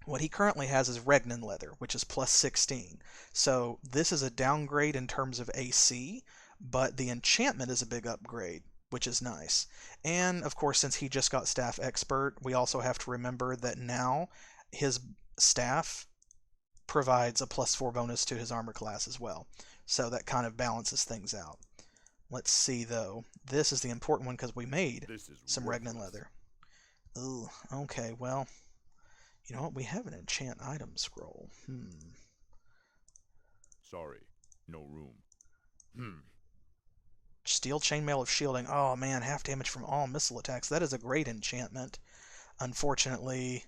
what he currently has is Regnan Leather, which is plus 16. So this is a downgrade in terms of AC, but the enchantment is a big upgrade, which is nice. And, of course, since he just got Staff Expert, we also have to remember that now his staff provides a plus 4 bonus to his armor class as well. So that kind of balances things out. Let's see, though. This is the important one because we made some Regnan Leather. Ooh, okay, well, you know what? We have an enchant item scroll. Sorry, no room. Steel Chainmail of Shielding. Oh, man, half damage from all missile attacks. That is a great enchantment. Unfortunately,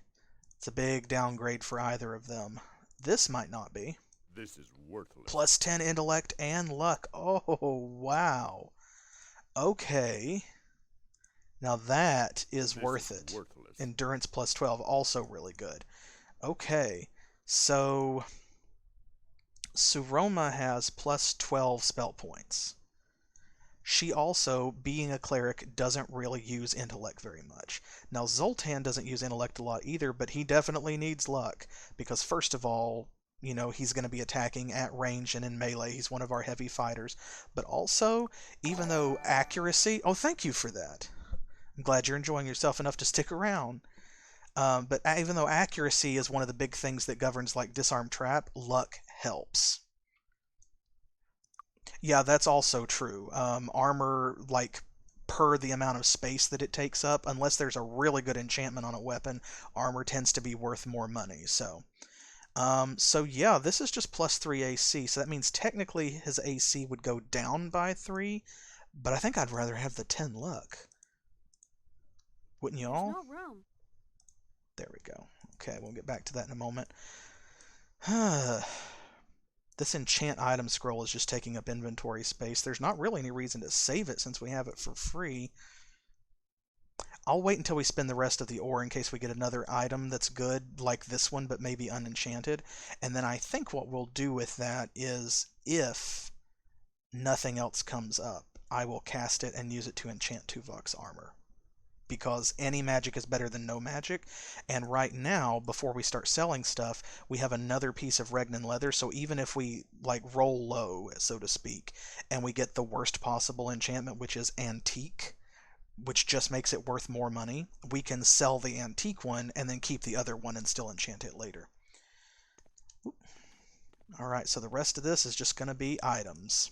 it's a big downgrade for either of them. This might not be. This is worthless. Plus 10 intellect and luck. Oh, wow. Okay. Now that is worth it. Worthless. Endurance plus 12, also really good. Okay, so Suroma has plus 12 spell points. She also, being a cleric, doesn't really use intellect very much. Now, Zoltan doesn't use intellect a lot either, but he definitely needs luck, because first of all, you know, he's going to be attacking at range and in melee. He's one of our heavy fighters. But also, even though accuracy... Oh, thank you for that. I'm glad you're enjoying yourself enough to stick around. But even though accuracy is one of the big things that governs, like, Disarm Trap, luck helps. Yeah, that's also true. Armor, like, per the amount of space that it takes up, unless there's a really good enchantment on a weapon, armor tends to be worth more money, so... So yeah, this is just plus 3 AC, so that means technically his AC would go down by 3, but I think I'd rather have the 10 luck. Wouldn't you all? There's no room. There we go. Okay, we'll get back to that in a moment. This enchant item scroll is just taking up inventory space. There's not really any reason to save it since we have it for free. I'll wait until we spend the rest of the ore in case we get another item that's good, like this one, but maybe unenchanted. And then I think what we'll do with that is, if nothing else comes up, I will cast it and use it to enchant Tuvok's armor. Because any magic is better than no magic. And right now, before we start selling stuff, we have another piece of Regnan leather, so even if we, like, roll low, so to speak, and we get the worst possible enchantment, which is Antique, which just makes it worth more money, we can sell the antique one and then keep the other one and still enchant it later. Alright, so the rest of this is just going to be items.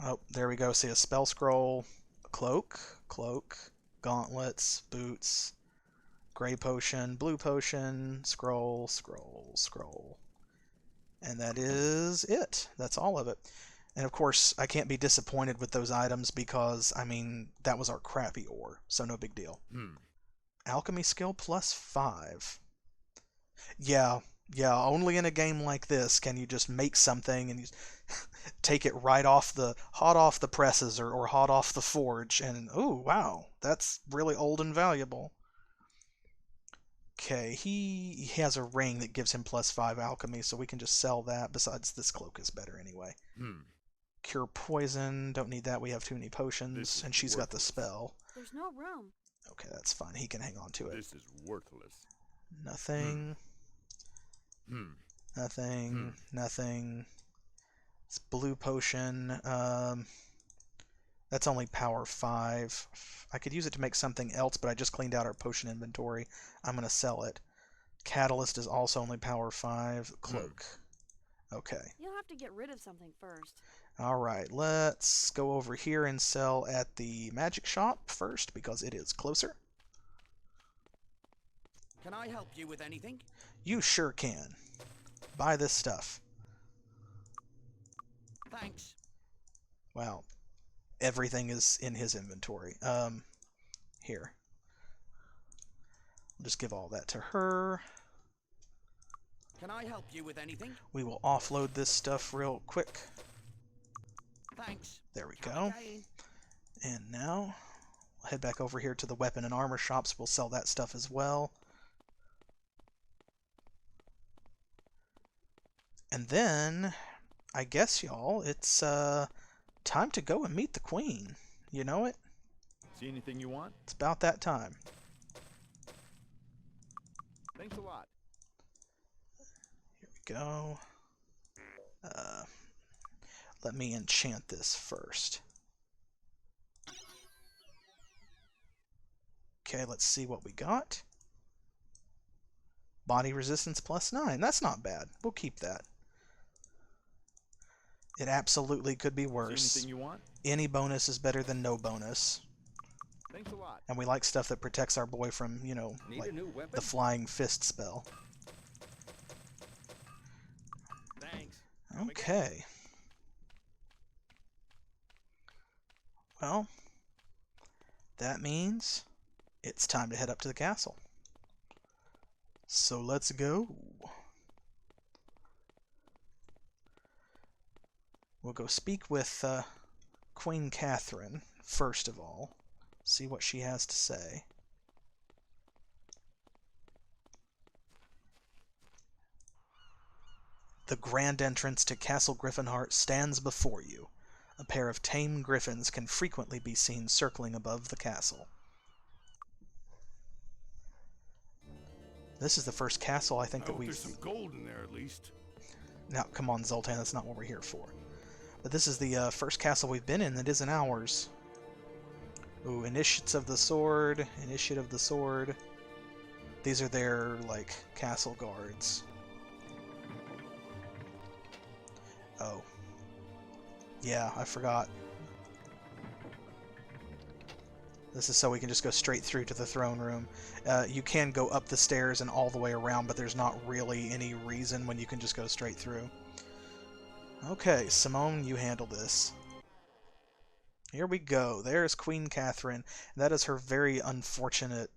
Oh, there we go. See a spell scroll, a cloak, gauntlets, boots, Gray potion, blue potion, scroll, scroll, scroll. And that is it. That's all of it. And of course, I can't be disappointed with those items because, I mean, that was our crappy ore, so no big deal. Alchemy skill +5. Yeah, only in a game like this can you just make something and you take it right off hot off the presses or hot off the forge, and oh wow, that's really old and valuable. Okay, he has a ring that gives him +5 alchemy, so we can just sell that. Besides, this cloak is better anyway. Cure poison, don't need that, we have too many potions, and she's got the spell. There's no room. Okay, that's fine, he can hang on to it. This is worthless. Nothing. Nothing. Nothing. It's blue potion. That's only power 5. I could use it to make something else, but I just cleaned out our potion inventory. I'm going to sell it. Catalyst is also only power 5. Cloak. Okay. You'll have to get rid of something first. Alright, let's go over here and sell at the magic shop first, because it is closer. Can I help you with anything? You sure can. Buy this stuff. Thanks. Wow. Everything is in his inventory. Here. I'll just give all that to her. Can I help you with anything? We will offload this stuff real quick. Thanks. There we Come go. again. And now, we'll head back over here to the weapon and armor shops. We'll sell that stuff as well. And then, I guess, y'all, it's time to go and meet the queen. You know it? See anything you want? It's about that time. Thanks a lot. Here we go. Let me enchant this first. Okay, let's see what we got. Body resistance +9. That's not bad. We'll keep that. It absolutely could be worse. See anything you want? Any bonus is better than no bonus. Thanks a lot. And we like stuff that protects our boy from, you know, Need like a new weapon? the flying fist spell. Thanks. Okay. Well, that means it's time to head up to the castle. So let's go. We'll go speak with Queen Catherine, first of all. See what she has to say. The grand entrance to Castle Griffinheart stands before you. A pair of tame griffins can frequently be seen circling above the castle. This is the first castle I think that we've... There's some gold in there at least. Now, come on, Zoltan, that's not what we're here for. But this is the first castle we've been in that isn't ours. Ooh, Initiates of the Sword, Initiate of the Sword. These are their, like, castle guards. Oh. Yeah, I forgot. This is so we can just go straight through to the throne room. You can go up the stairs and all the way around, but there's not really any reason when you can just go straight through. Okay, Simone, you handle this. Here we go. There's Queen Catherine. That is her very unfortunate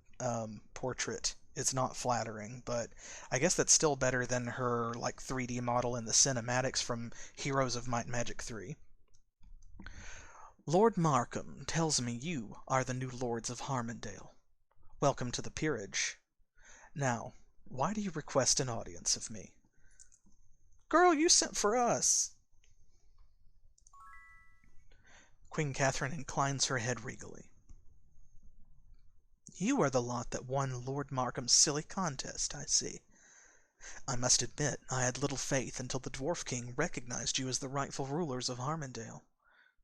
portrait. It's not flattering, but I guess that's still better than her like 3D model in the cinematics from Heroes of Might and Magic 3. Lord Markham tells me you are the new lords of Harmondale. Welcome to the peerage. Now, why do you request an audience of me? Girl, you sent for us. Queen Catherine inclines her head regally. You are the lot that won Lord Markham's silly contest, I see. I must admit, I had little faith until the Dwarf King recognized you as the rightful rulers of Harmondale.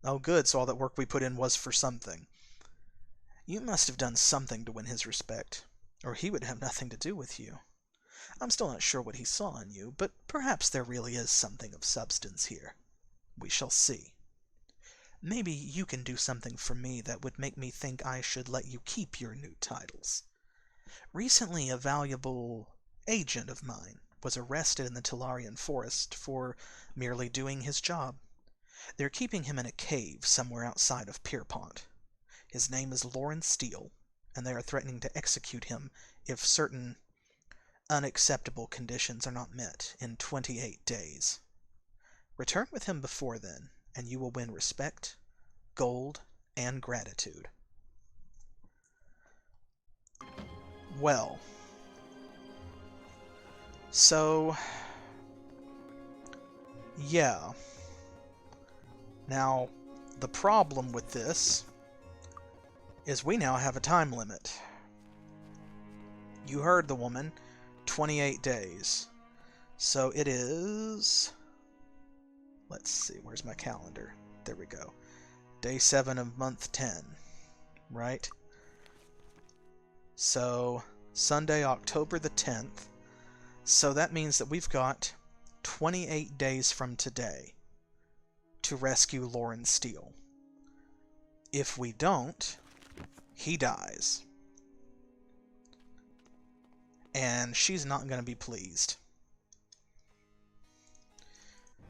Oh good, so all that work we put in was for something. You must have done something to win his respect, or he would have nothing to do with you. I'm still not sure what he saw in you, but perhaps there really is something of substance here. We shall see. Maybe you can do something for me that would make me think I should let you keep your new titles. Recently, a valuable agent of mine was arrested in the Talarian forest for merely doing his job. They're keeping him in a cave somewhere outside of Pierpont. His name is Lawrence Steele, and they are threatening to execute him if certain unacceptable conditions are not met in 28 days. Return with him before then, and you will win respect, gold, and gratitude. Well, so, yeah. Now, the problem with this is we now have a time limit. You heard the woman, 28 days. So it is... Let's see, where's my calendar? There we go. Day 7 of month 10, right? So, Sunday, October the 10th. So that means that we've got 28 days from today to rescue Lawrence Steele. If we don't, he dies. And she's not going to be pleased.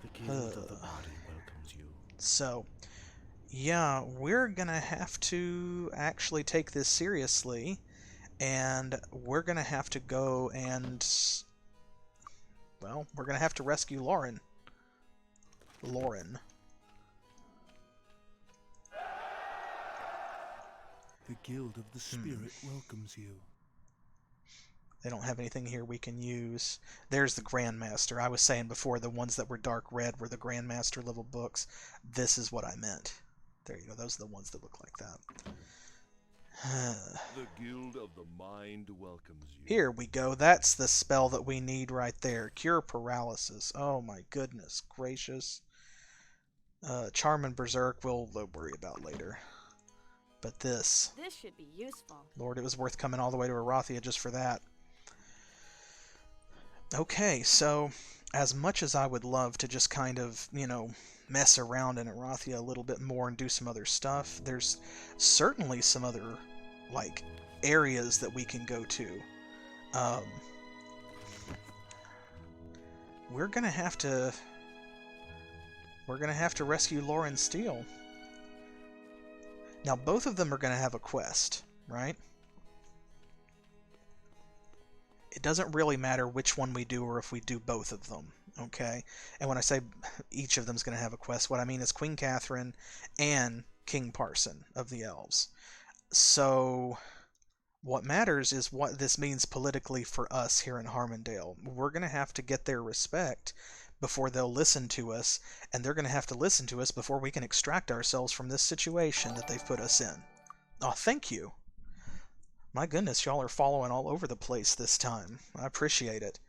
The guild of the body welcomes you. So, yeah, we're going to have to actually take this seriously, and we're going to have to go and, well, we're going to have to rescue Lauren. The guild of the spirit welcomes you. They don't have anything here we can use. There's the Grandmaster. I was saying before the ones that were dark red were the Grandmaster level books. This is what I meant. There you go. Those are the ones that look like that. The guild of the mind welcomes you. Here we go. That's the spell that we need right there. Cure paralysis. Oh my goodness gracious. Charm and Berserk we'll worry about later. But this... This should be useful. Lord, it was worth coming all the way to Arathia just for that. Okay, so as much as I would love to just kind of, you know, mess around in Arathia a little bit more and do some other stuff, there's certainly some other, like, areas that we can go to. We're gonna have to rescue Lawrence Steele. Now, both of them are gonna have a quest, right? It doesn't really matter which one we do or if we do both of them, okay? And when I say each of them is going to have a quest, what I mean is Queen Catherine and King Parson of the Elves. So what matters is what this means politically for us here in Harmondale. We're going to have to get their respect before they'll listen to us, and they're going to have to listen to us before we can extract ourselves from this situation that they've put us in. Oh, thank you. My goodness, y'all are following all over the place this time. I appreciate it.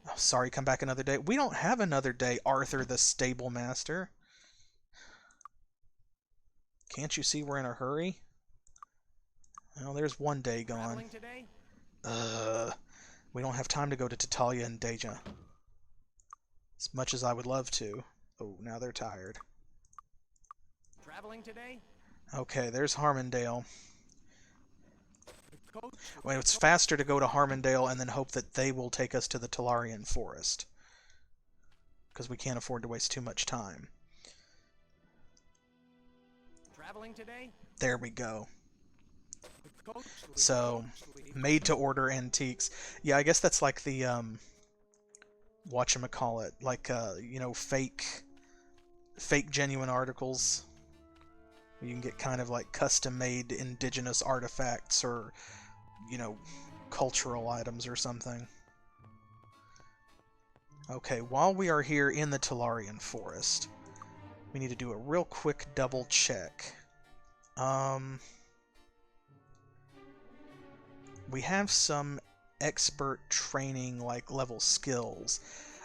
Oh, sorry, come back another day. We don't have another day, Arthur the Stable Master. Can't you see we're in a hurry? Well, there's one day gone. We don't have time to go to Tatalia and Deja. As much as I would love to. Oh, now they're tired. Traveling today? Okay, there's Harmondale. Well, it's faster to go to Harmondale and then hope that they will take us to the Talarian forest. Because we can't afford to waste too much time. Traveling today? There we go. So, made-to-order antiques. Yeah, I guess that's like the, whatchamacallit, like, you know, fake genuine articles. You can get kind of like custom-made indigenous artifacts or, you know, cultural items or something. Okay, while we are here in the Talarian forest, we need to do a real quick double check. We have some expert training, like, level skills.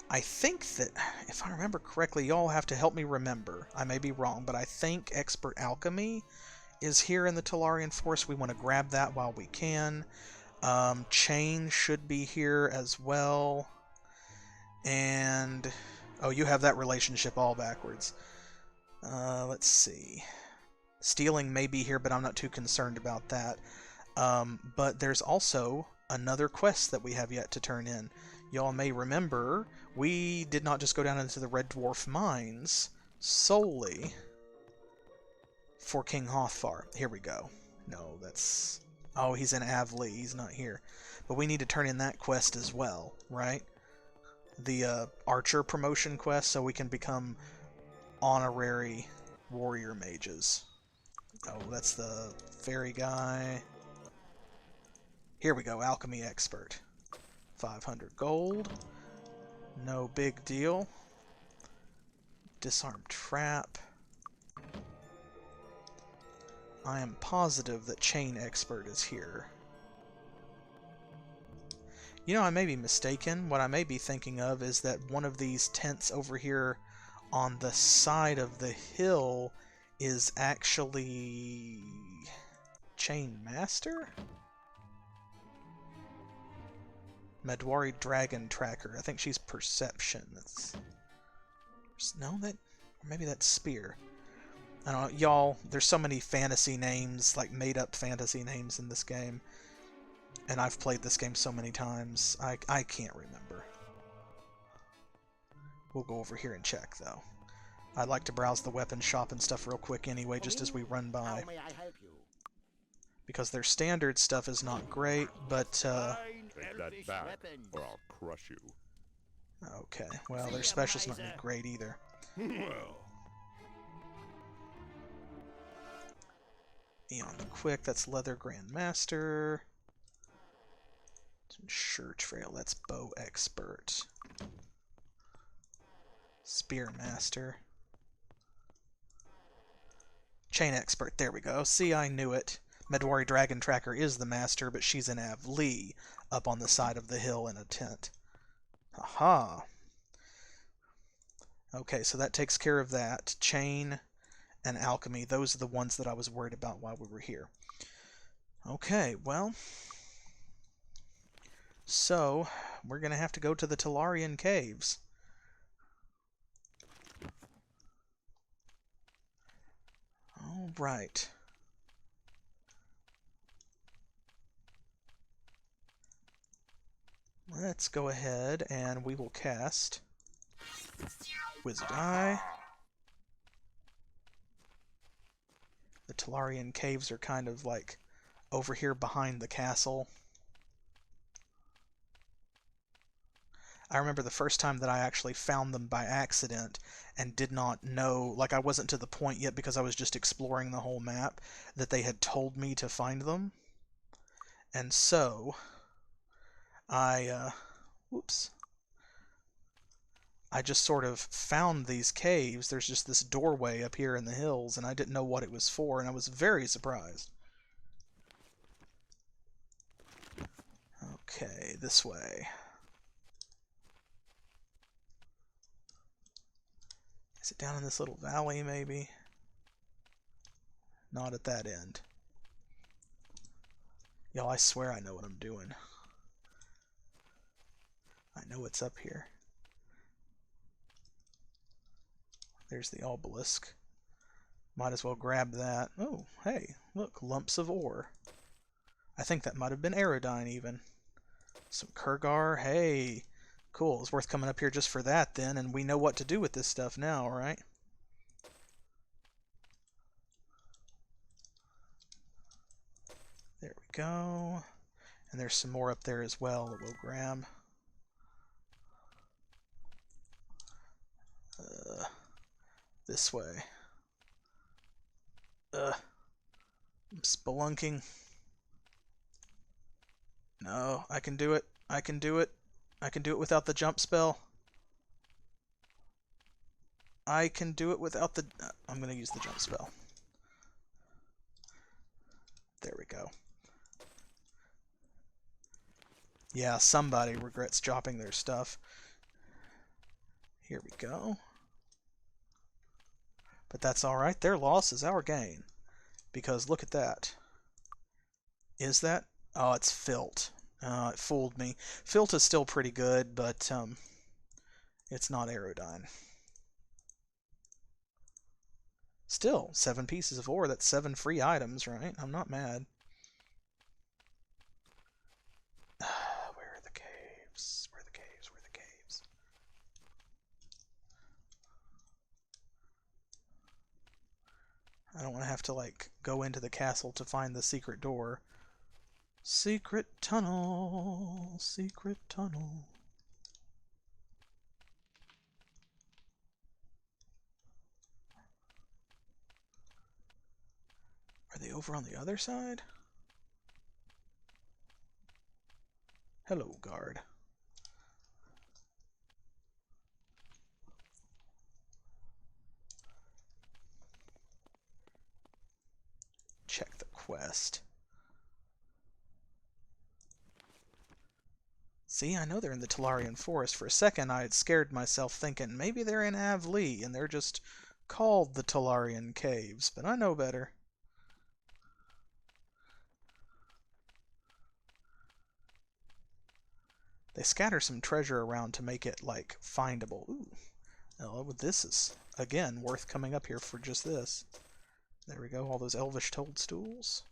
I think that, if I remember correctly, y'all have to help me remember. I may be wrong, but I think Expert Alchemy is here in the Talarian Forest. We want to grab that while we can. Chain should be here as well. And... oh, you have that relationship all backwards. Let's see. Stealing may be here, but I'm not too concerned about that. But there's also another quest that we have yet to turn in. Y'all may remember, we did not just go down into the Red Dwarf Mines solely for King Hothfar. Here we go. No, that's... Oh, he's in Avlee. He's not here. But we need to turn in that quest as well, right? The Archer promotion quest, so we can become honorary warrior mages. Oh, that's the fairy guy. Here we go, Alchemy Expert. 500 gold. No big deal. Disarm Trap. I am positive that Chain Expert is here. You know, I may be mistaken. What I may be thinking of is that one of these tents over here on the side of the hill is actually Chain Master? Madwari Dragon Tracker. I think she's Perception. That's... No, that... Or maybe that's Spear. I don't know. Y'all, there's so many fantasy names, like made-up fantasy names in this game. And I've played this game so many times, I can't remember. We'll go over here and check, though. I'd like to browse the weapon shop and stuff real quick anyway, just as we run by. How may I help you? Because their standard stuff is not great, but, Take that back, or I'll crush you. okay, well, their special's not great either. Well, Eon the Quick, that's Leather Grandmaster. Sure Trail, that's Bow Expert. Spear Master. Chain Expert, there we go. See, I knew it. Madwari Dragon Tracker is the master, but she's in Avlee, up on the side of the hill in a tent. Aha! Okay, so that takes care of that. Chain and Alchemy, those are the ones that I was worried about while we were here. Okay, well... So, we're going to have to go to the Talarian Caves. Alright. Let's go ahead and we will cast Wizard Eye. The Talarian Caves are kind of like over here behind the castle. I remember the first time that I actually found them by accident and did not know, like I wasn't to the point yet because I was just exploring the whole map, that they had told me to find them. And so, I just sort of found these caves. There's just this doorway up here in the hills, and I didn't know what it was for, and I was very surprised. Okay, this way. Is it down in this little valley, maybe? Not at that end. Y'all, I swear I know what I'm doing. I know it's up here. There's the obelisk. Might as well grab that. Oh, hey, look, lumps of ore. I think that might have been Aerodyne, even. Some Kurgar, hey. Cool, it's worth coming up here just for that then, and we know what to do with this stuff now, right? There we go. And there's some more up there as well that we'll grab. This way. I'm spelunking. No, I can do it. I can do it. I can do it without the jump spell. I can do it without the... I'm going to use the jump spell. There we go. Yeah, somebody regrets dropping their stuff. Here we go. But that's alright. Their loss is our gain. Because look at that. Is that? Oh, it's Filt. It fooled me. Filt is still pretty good, but it's not Aerodyne. Still, 7 pieces of ore. That's 7 free items, right? I'm not mad. I don't want to have to, like, go into the castle to find the secret door. Secret tunnel, secret tunnel. Are they over on the other side? Hello, guard. Check the quest. See, I know they're in the Talarian Forest. For a second, I had scared myself thinking maybe they're in Avlee and they're just called the Talarian Caves, but I know better. They scatter some treasure around to make it, like, findable. Ooh. Oh, this is, again, worth coming up here for just this. There we go, all those elvish toadstools.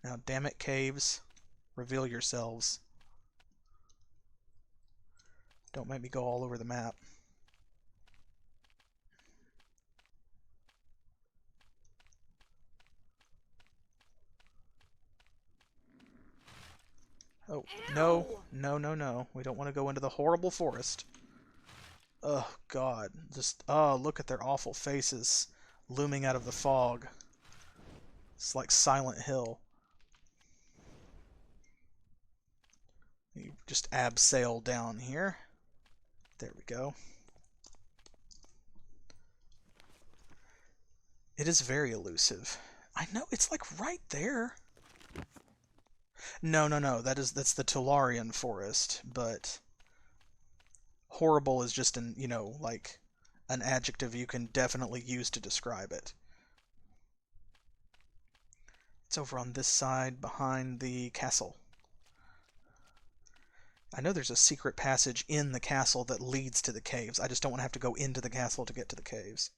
Now, damn it, caves. Reveal yourselves. Don't make me go all over the map. Oh, no, no, no, no. We don't want to go into the horrible forest. Oh, God. Just, oh, look at their awful faces looming out of the fog. It's like Silent Hill. You just abseil down here. There we go. It is very elusive. I know, it's like right there. No, no, no. That's the Talarian forest, but horrible is just an, you know, like an adjective you can definitely use to describe it. It's over on this side behind the castle. I know there's a secret passage in the castle that leads to the caves. I just don't want to have to go into the castle to get to the caves.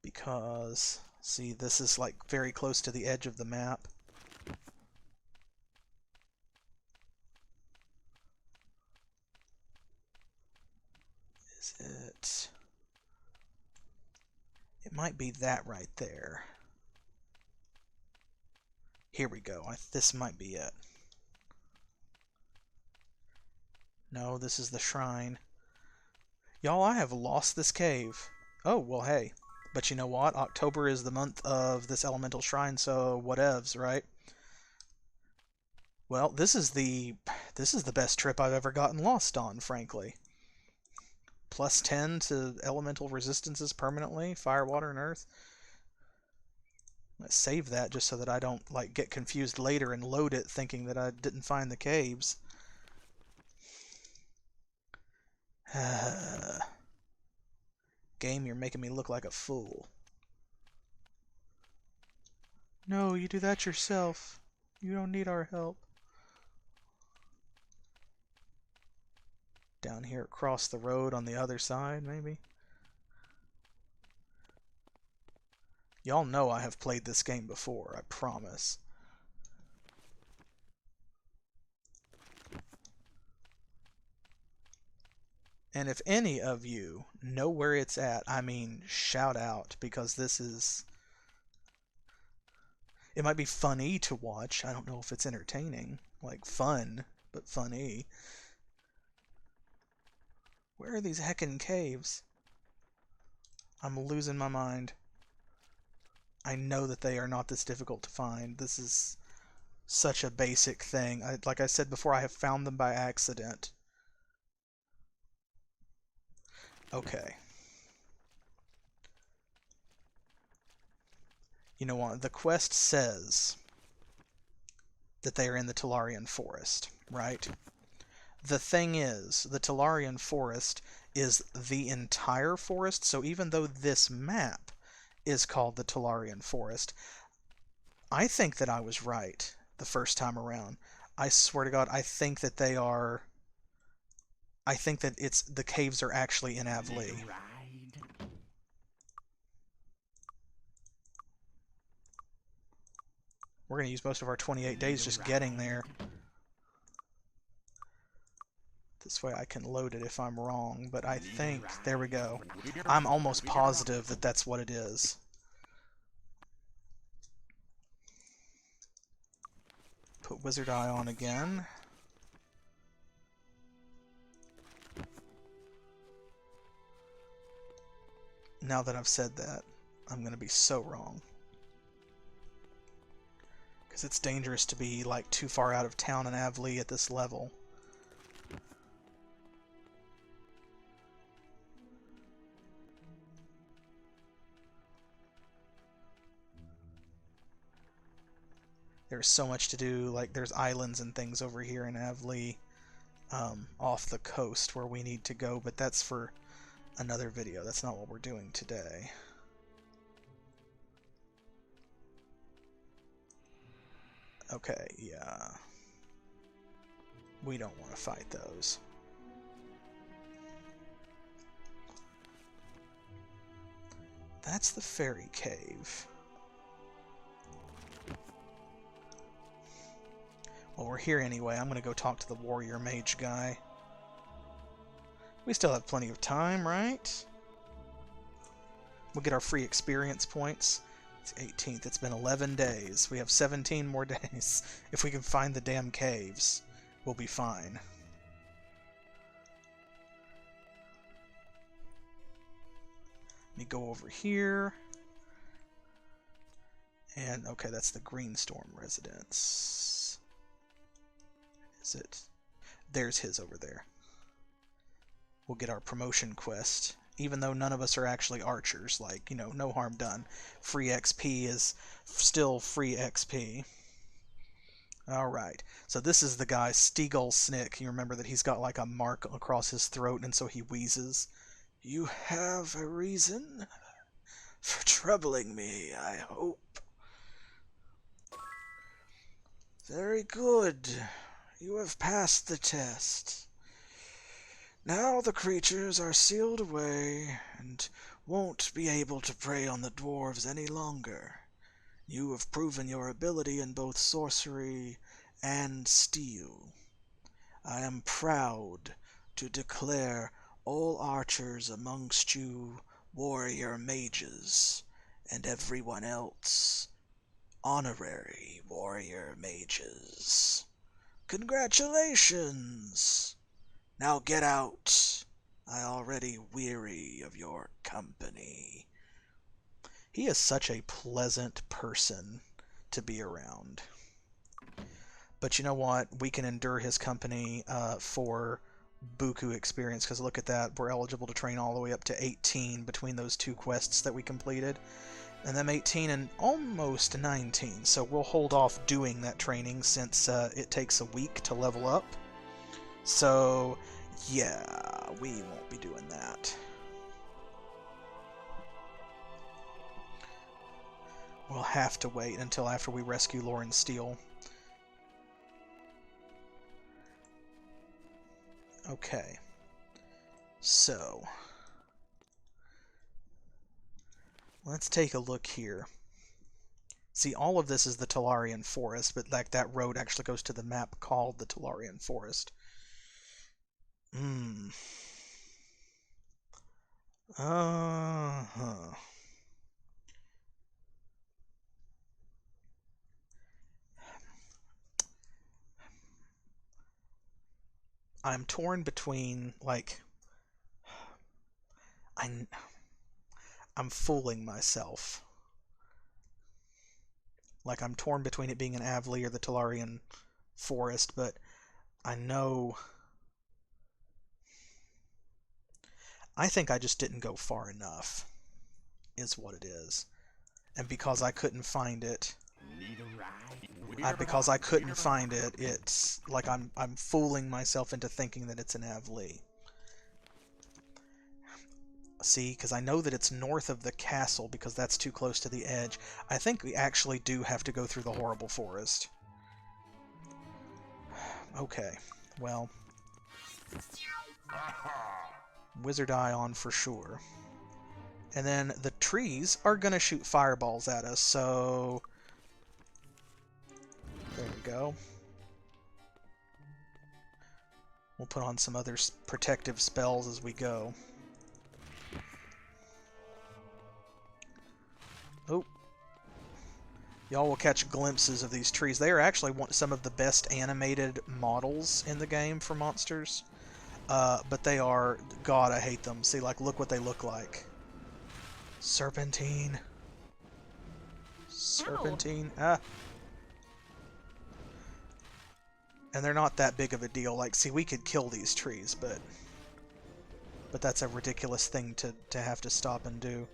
Because, see, this is like very close to the edge of the map. Is it? It might be that right there. Here we go. This might be it. No, this is the shrine. Y'all, I have lost this cave. Oh, well, hey. But you know what? October is the month of this elemental shrine, so whatevs, right? Well, this is the best trip I've ever gotten lost on, frankly. Plus 10 to elemental resistances permanently, fire, water, and earth. Let's save that just so that I don't like get confused later and load it thinking that I didn't find the caves. Game, you're making me look like a fool. No, you do that yourself. You don't need our help. Down here across the road on the other side, maybe? Y'all know I have played this game before, I promise. And if any of you know where it's at, I mean, shout out, because this is... It might be funny to watch. I don't know if it's entertaining. Like, fun, but funny. Where are these heckin' caves? I'm losing my mind. I know that they are not this difficult to find. This is such a basic thing. Like I said before, I have found them by accident. Okay. You know what? The quest says that they are in the Talarian Forest, right? The thing is, the Talarian Forest is the entire forest, so even though this map is called the Talarian Forest, I think that I was right the first time around. I swear to God, I think that they are... I think that the caves are actually in Avlee. We're going to use most of our 28 days just getting there. This way I can load it if I'm wrong, but I think... There we go. I'm almost positive that that's what it is. Put Wizard Eye on again. Now that I've said that, I'm going to be so wrong. Because it's dangerous to be, like, too far out of town in Avlee at this level. There's so much to do, like there's islands and things over here in Avlee off the coast where we need to go, but that's for another video. That's not what we're doing today. Okay, yeah. We don't want to fight those. That's the fairy cave. Well, we're here anyway. I'm going to go talk to the warrior mage guy. We still have plenty of time, right? We'll get our free experience points. It's 18th. It's been 11 days. We have 17 more days. If we can find the damn caves, we'll be fine. Let me go over here. And, okay, that's the Greenstorm residence. Is it? There's his over there. We'll get our promotion quest. Even though none of us are actually archers, like, you know, no harm done. Free XP is still free XP. Alright, so this is the guy, Steagall Snick. You remember that he's got like a mark across his throat, and so he wheezes. You have a reason for troubling me, I hope. Very good. You have passed the test. Now the creatures are sealed away and won't be able to prey on the dwarves any longer. You have proven your ability in both sorcery and steel. I am proud to declare all archers amongst you warrior mages, and everyone else honorary warrior mages. Congratulations! Now get out. I already weary of your company. He is such a pleasant person to be around. But you know what? We can endure his company for Buku experience, because look at that. We're eligible to train all the way up to 18 between those two quests that we completed. And then 18 and almost 19. So we'll hold off doing that training since it takes a week to level up. So, yeah, we won't be doing that. We'll have to wait until after we rescue Lauren Steele. Okay. So, let's take a look here. See, all of this is the Talarian Forest, but like that road actually goes to the map called the Talarian Forest. I'm torn between, like, I'm fooling myself. Like, I'm torn between it being an Avlee or the Talarian Forest, but I know... I think I just didn't go far enough, is what it is. And because I couldn't find it... because I couldn't find it, it's like I'm fooling myself into thinking that it's an Avlee. See, because I know that it's north of the castle because that's too close to the edge. I think we actually do have to go through the horrible forest. Okay, well... Wizard Eye on for sure. And then the trees are going to shoot fireballs at us, so... go. We'll put on some other protective spells as we go. Oh. Y'all will catch glimpses of these trees. They are actually some of the best animated models in the game for monsters. But they are... God, I hate them. See, like, look what they look like. Serpentine. Serpentine. Ah. And they're not that big of a deal. Like, see, we could kill these trees, but that's a ridiculous thing to have to stop and do.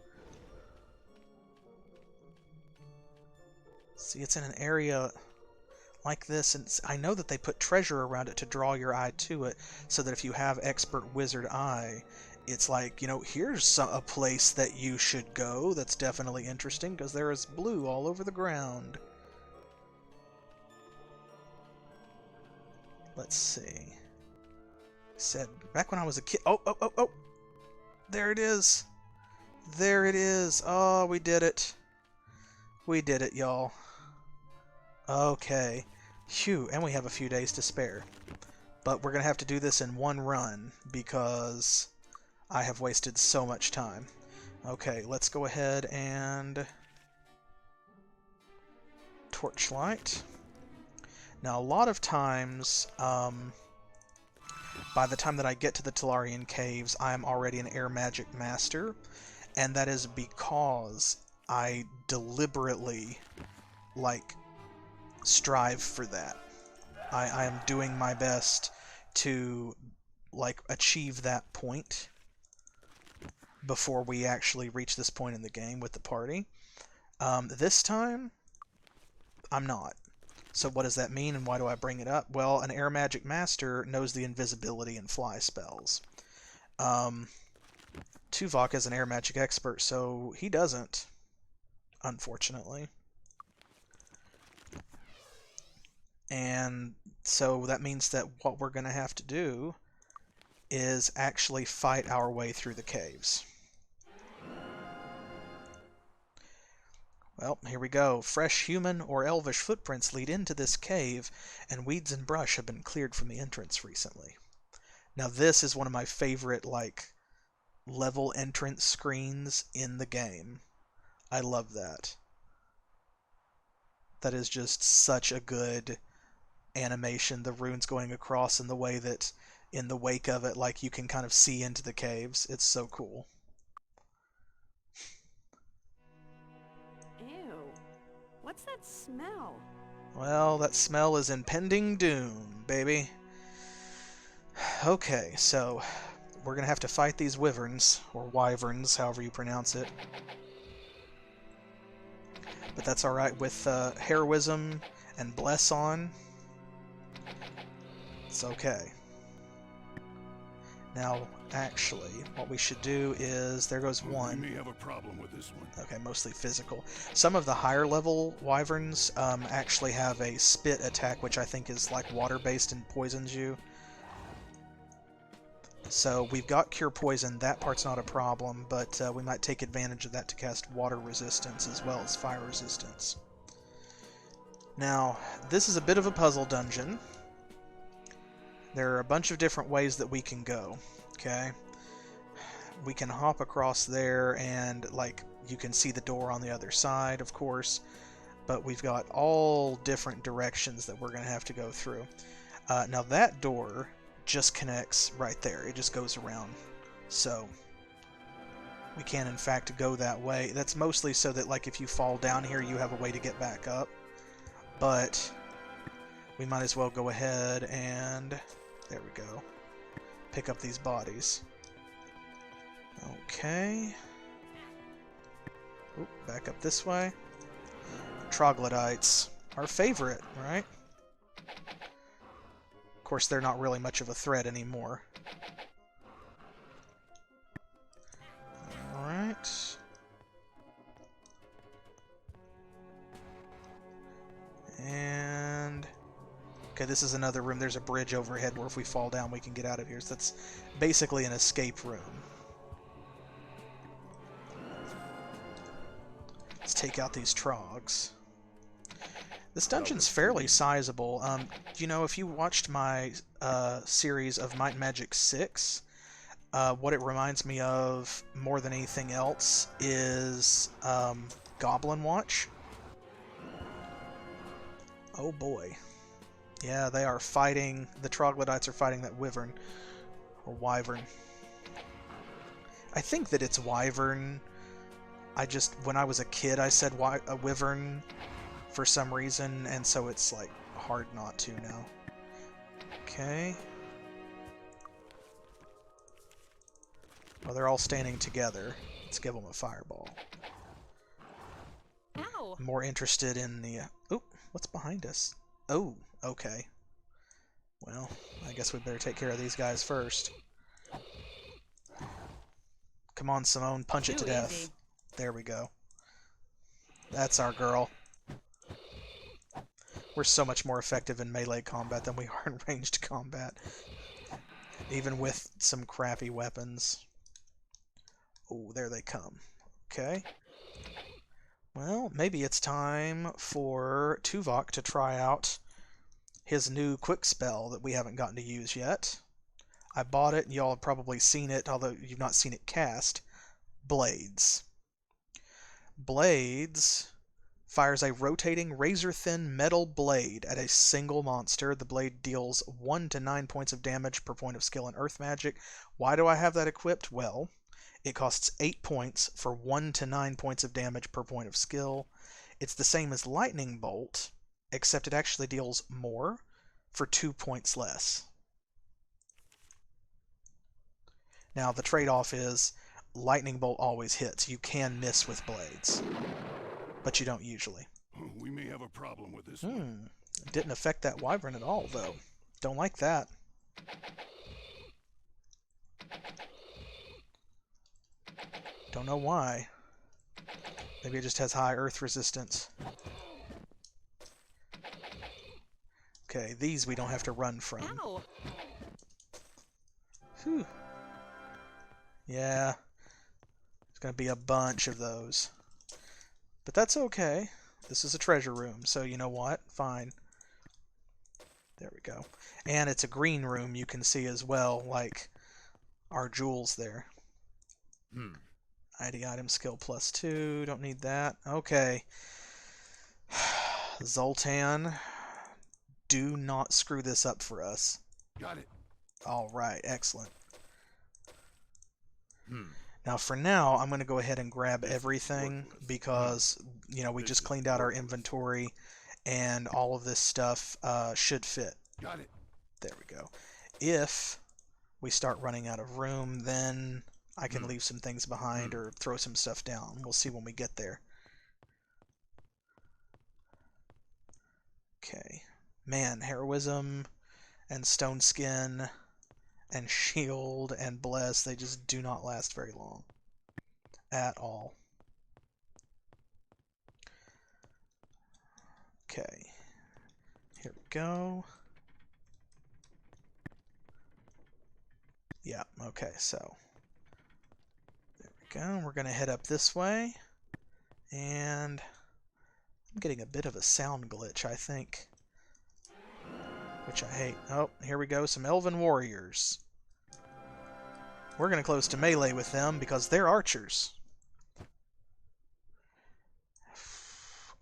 See, it's in an area like this, and I know that they put treasure around it to draw your eye to it, so that if you have expert wizard eye, it's like, you know, here's a place that you should go that's definitely interesting, because there is blue all over the ground. Let's see. Said back when I was a kid. Oh! There it is. There it is. Oh, we did it. We did it, y'all. Okay. Phew, and we have a few days to spare. But we're going to have to do this in one run because I have wasted so much time. Okay, let's go ahead and torchlight. Now, a lot of times, by the time that I get to the Tellarian Caves, I am already an air magic master, and that is because I deliberately, like, strive for that. I am doing my best to, like, achieve that point before we actually reach this point in the game with the party. This time, I'm not. So what does that mean, and why do I bring it up? Well, an air magic master knows the invisibility and fly spells. Tuvok is an air magic expert, so he doesn't, unfortunately. And so that means that what we're going to have to do is actually fight our way through the caves. Well, here we go. Fresh human or elvish footprints lead into this cave, and weeds and brush have been cleared from the entrance recently. Now this is one of my favorite, like, level entrance screens in the game. I love that. That is just such a good animation, the runes going across in the way that, in the wake of it, like, you can kind of see into the caves. It's so cool. What's that smell? Well, that smell is impending doom, baby. Okay, so we're going to have to fight these wyverns, or wyverns, however you pronounce it. But that's alright with heroism and bless on. It's okay. Now, actually, what we should do is... There goes one. We may have a problem with this one. Okay, mostly physical. Some of the higher level wyverns actually have a spit attack, which I think is like water-based and poisons you. So we've got Cure Poison. That part's not a problem, but we might take advantage of that to cast water resistance as well as fire resistance. Now, this is a bit of a puzzle dungeon. There are a bunch of different ways that we can go, okay? We can hop across there and, like, you can see the door on the other side, of course, but we've got all different directions that we're going to have to go through. Now that door just connects right there. It just goes around. So we can, in fact, go that way. That's mostly so that, like, if you fall down here, you have a way to get back up. But we might as well go ahead and... There we go. Pick up these bodies. Okay. Oop, back up this way. Troglodytes. Our favorite, right? Of course, they're not really much of a threat anymore. Alright. And... Okay, this is another room. There's a bridge overhead where if we fall down, we can get out of here. So that's basically an escape room. Let's take out these trogs. This dungeon's fairly sizable. You know, if you watched my series of Might and Magic 6, what it reminds me of more than anything else is Goblin Watch. Oh boy. Yeah, they are fighting, the troglodytes are fighting that wyvern, or wyvern. I think that it's wyvern. When I was a kid, I said a wyvern for some reason, and so it's like hard not to now. Okay. Well, they're all standing together. Let's give them a fireball. Ow! I'm more interested in the... Oh, what's behind us? Oh, okay. Well, I guess we better take care of these guys first. Come on, Simone, punch it to death. Easy. There we go. That's our girl. We're so much more effective in melee combat than we are in ranged combat. Even with some crappy weapons. Oh, there they come. Okay. Well, maybe it's time for Tuvok to try out his new quick spell that we haven't gotten to use yet. I bought it, and y'all have probably seen it, although you've not seen it cast. Blades. Blades fires a rotating razor-thin metal blade at a single monster. The blade deals 1 to 9 points of damage per point of skill in Earth Magic. Why do I have that equipped? Well, it costs 8 points for 1 to 9 points of damage per point of skill. It's the same as Lightning Bolt, except it actually deals more for 2 points less. Now, the trade-off is Lightning Bolt always hits. You can miss with blades, but you don't usually. We may have a problem with this one. It didn't affect that wyvern at all, though. Don't like that. Don't know why. Maybe it just has high earth resistance. Okay, these we don't have to run from. Ow! Whew. Yeah. There's going to be a bunch of those. But that's okay. This is a treasure room, so you know what? Fine. There we go. And it's a green room, you can see as well, like our jewels there. ID item skill +2. Don't need that. Okay. Zoltan, do not screw this up for us. Got it. Alright, excellent. Now, for now, I'm going to go ahead and grab everything because, you know, we just cleaned out our inventory and all of this stuff should fit. Got it. There we go. If we start running out of room, then I can leave some things behind or throw some stuff down. We'll see when we get there. Okay. Man, heroism and stone skin and shield and bless, they just do not last very long. At all. Okay. Here we go. Yeah, okay, so there we go. We're going to head up this way. And I'm getting a bit of a sound glitch, I think. Which I hate. Oh, here we go. Some elven warriors. We're going to close to melee with them because they're archers.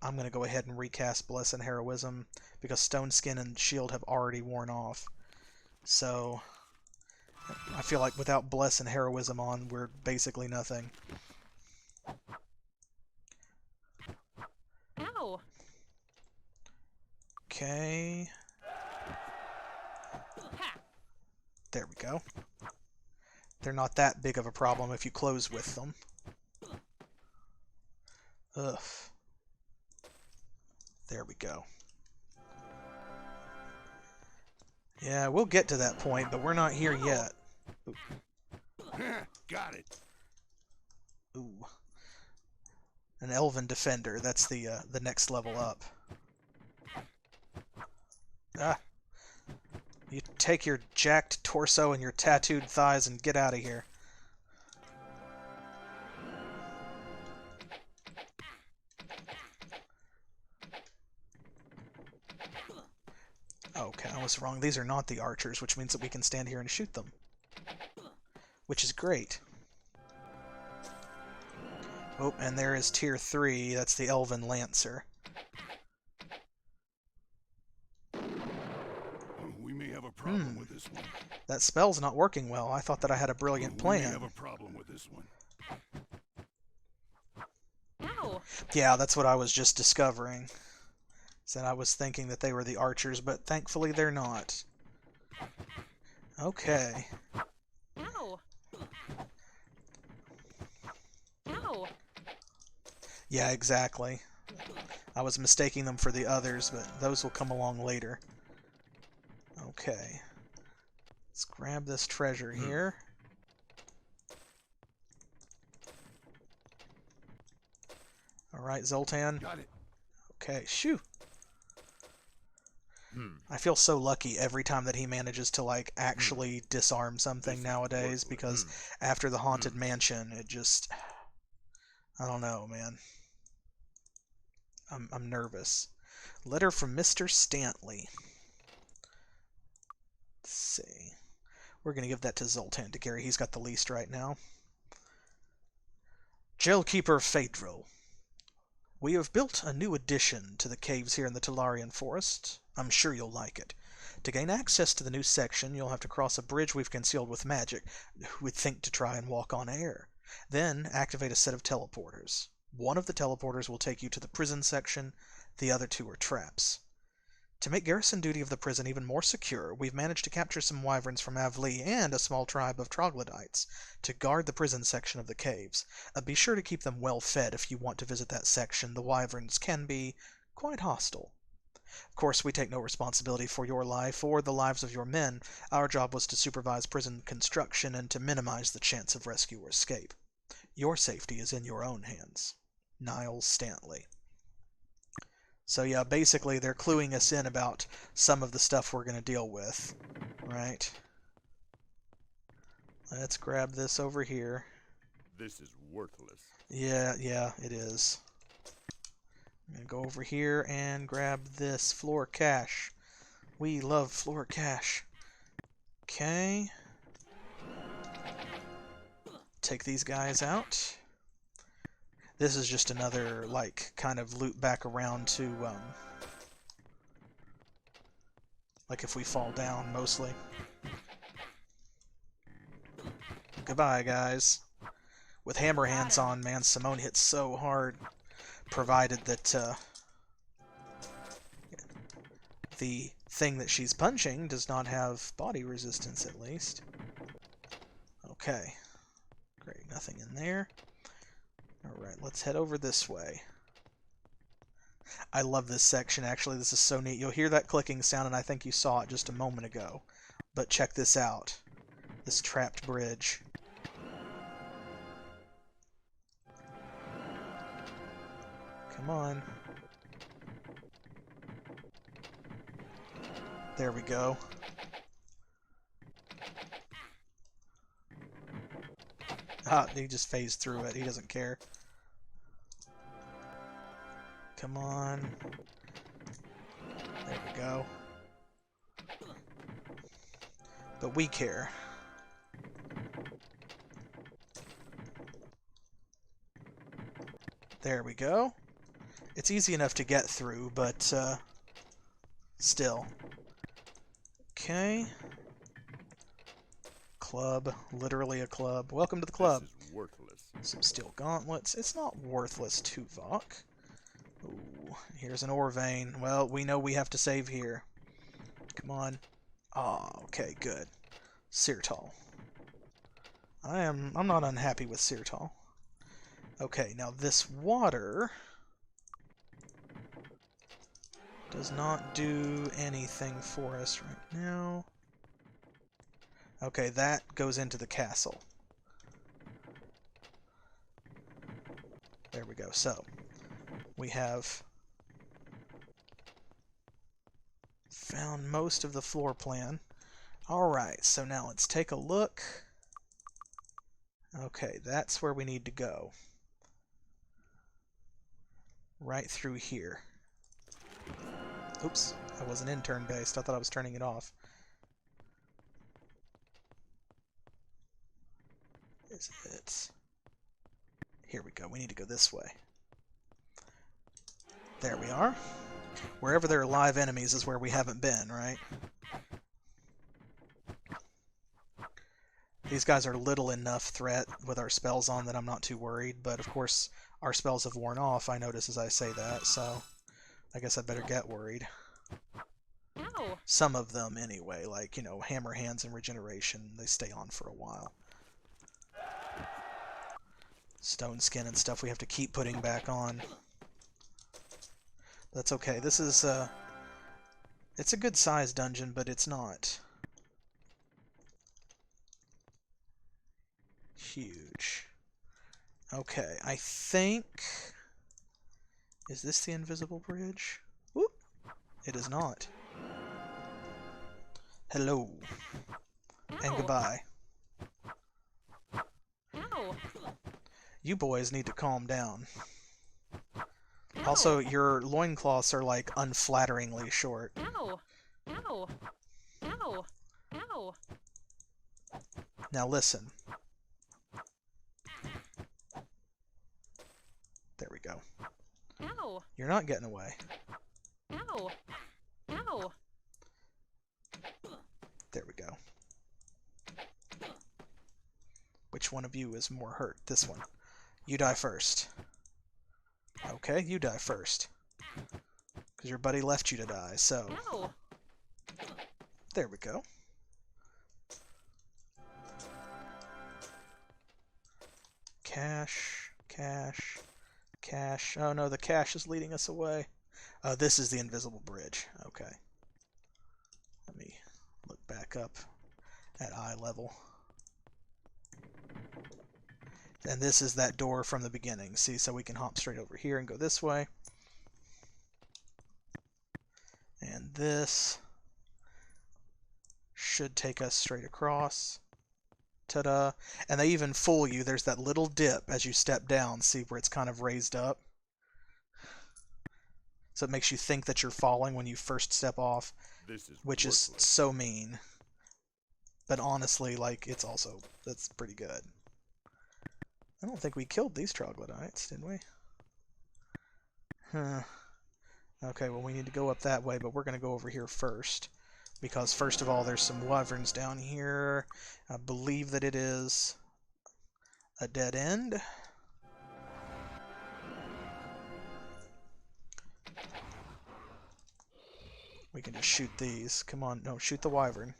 I'm going to go ahead and recast Bless and Heroism because Stone Skin and Shield have already worn off. So I feel like without Bless and Heroism on, we're basically nothing. Ow! Okay. Ha! There we go. They're not that big of a problem if you close with them. Ugh. There we go. Yeah, we'll get to that point, but we're not here yet. Ooh. Got it. Ooh. An Elven Defender, that's the next level up. Ah. You take your jacked torso and your tattooed thighs and get out of here. Okay, I was wrong. These are not the archers, which means that we can stand here and shoot them. Which is great. Oh, and there is tier 3. That's the Elven Lancer. We may have a problem with this one. That spell's not working well. I thought that I had a brilliant plan. We may have a problem with this one. Ow! Yeah, that's what I was just discovering. Said I was thinking that they were the archers, but thankfully they're not. Okay. Ow! Ow! Yeah, exactly. I was mistaking them for the others, but those will come along later. Okay. Let's grab this treasure here. Alright, Zoltan. Got it. Okay, shoo! I feel so lucky every time that he manages to, like, actually disarm something nowadays, because after the Haunted Mansion, it just... I don't know, man. I'm nervous. Letter from Mr. Stanley. Let's see. We're going to give that to Zoltan to carry. He's got the least right now. Jailkeeper Phaedril. We have built a new addition to the caves here in the Talarian Forest. I'm sure you'll like it. To gain access to the new section, you'll have to cross a bridge we've concealed with magic. Who would think to try and walk on air? Then, activate a set of teleporters. One of the teleporters will take you to the prison section, the other 2 are traps. To make garrison duty of the prison even more secure, we've managed to capture some wyverns from Avlee and a small tribe of troglodytes to guard the prison section of the caves. Be sure to keep them well fed if you want to visit that section. The wyverns can be quite hostile. Of course, we take no responsibility for your life or the lives of your men. Our job was to supervise prison construction and to minimize the chance of rescue or escape. Your safety is in your own hands. Niles Stanley. So yeah, basically they're cluing us in about some of the stuff we're going to deal with, right? Let's grab this over here. This is worthless. Yeah, it is. I'm going to go over here and grab this floor cache. We love floor cache. Okay. Take these guys out. This is just another, like, kind of loop back around to, like if we fall down, mostly. Goodbye, guys. With hammer hands on, man, Simone hits so hard, provided that, the thing that she's punching does not have body resistance, at least. Okay. Great, nothing in there. Alright, let's head over this way. I love this section, actually. This is so neat. You'll hear that clicking sound, and I think you saw it just a moment ago. But check this out. This trapped bridge. Come on. There we go. Ah, he just phased through it. He doesn't care. Come on. There we go. But we care. There we go. It's easy enough to get through, but still. Okay. Club. Literally a club. Welcome to the club. This is worthless. Some steel gauntlets. It's not worthless, Tuvok. Ooh, here's an ore vein. Well, we know we have to save here. Come on. Ah, okay, good. Sirtal. I'm not unhappy with Sirtal. Okay, now this water does not do anything for us right now. Okay, that goes into the castle. There we go. So, we have found most of the floor plan. Alright, so now let's take a look. Okay, that's where we need to go. Right through here. Oops, I wasn't in turn-based. I thought I was turning it off. Is it... Here we go. We need to go this way. There we are. Wherever there are live enemies is where we haven't been, right? These guys are little enough threat with our spells on that I'm not too worried, but of course our spells have worn off, I notice as I say that, so I guess I'd better get worried. Ow. Some of them anyway, like, you know, Hammer Hands and Regeneration, they stay on for a while. Stone Skin and stuff we have to keep putting back on. That's okay. This is, it's a good sized dungeon, but it's not huge. Okay, I think... Is this the invisible bridge? Whoop! It is not. Hello. And Ow. goodbye. Ow. You boys need to calm down. Ow. Also, your loincloths are, like, unflatteringly short. Ow. Ow. Ow. Ow. Now listen. There we go. Ow. You're not getting away. Ow. Ow. There we go. Which one of you is more hurt? This one. You die first. Okay, you die first. Because your buddy left you to die, so... Ow. There we go. Cash, cash, cash. Oh no, the cash is leading us away. Oh, this is the invisible bridge. Okay. Let me look back up at eye level. And this is that door from the beginning. See, so we can hop straight over here and go this way. And this should take us straight across. Ta-da. And they even fool you. There's that little dip as you step down. See where it's kind of raised up? So it makes you think that you're falling when you first step off, which is so mean. But honestly, like, it's also, that's pretty good. I don't think we killed these troglodytes, did we? Huh. Okay, well we need to go up that way, but we're going to go over here first. Because first of all, there's some wyverns down here. I believe that it is a dead end. We can just shoot these. Come on, no, shoot the wyvern.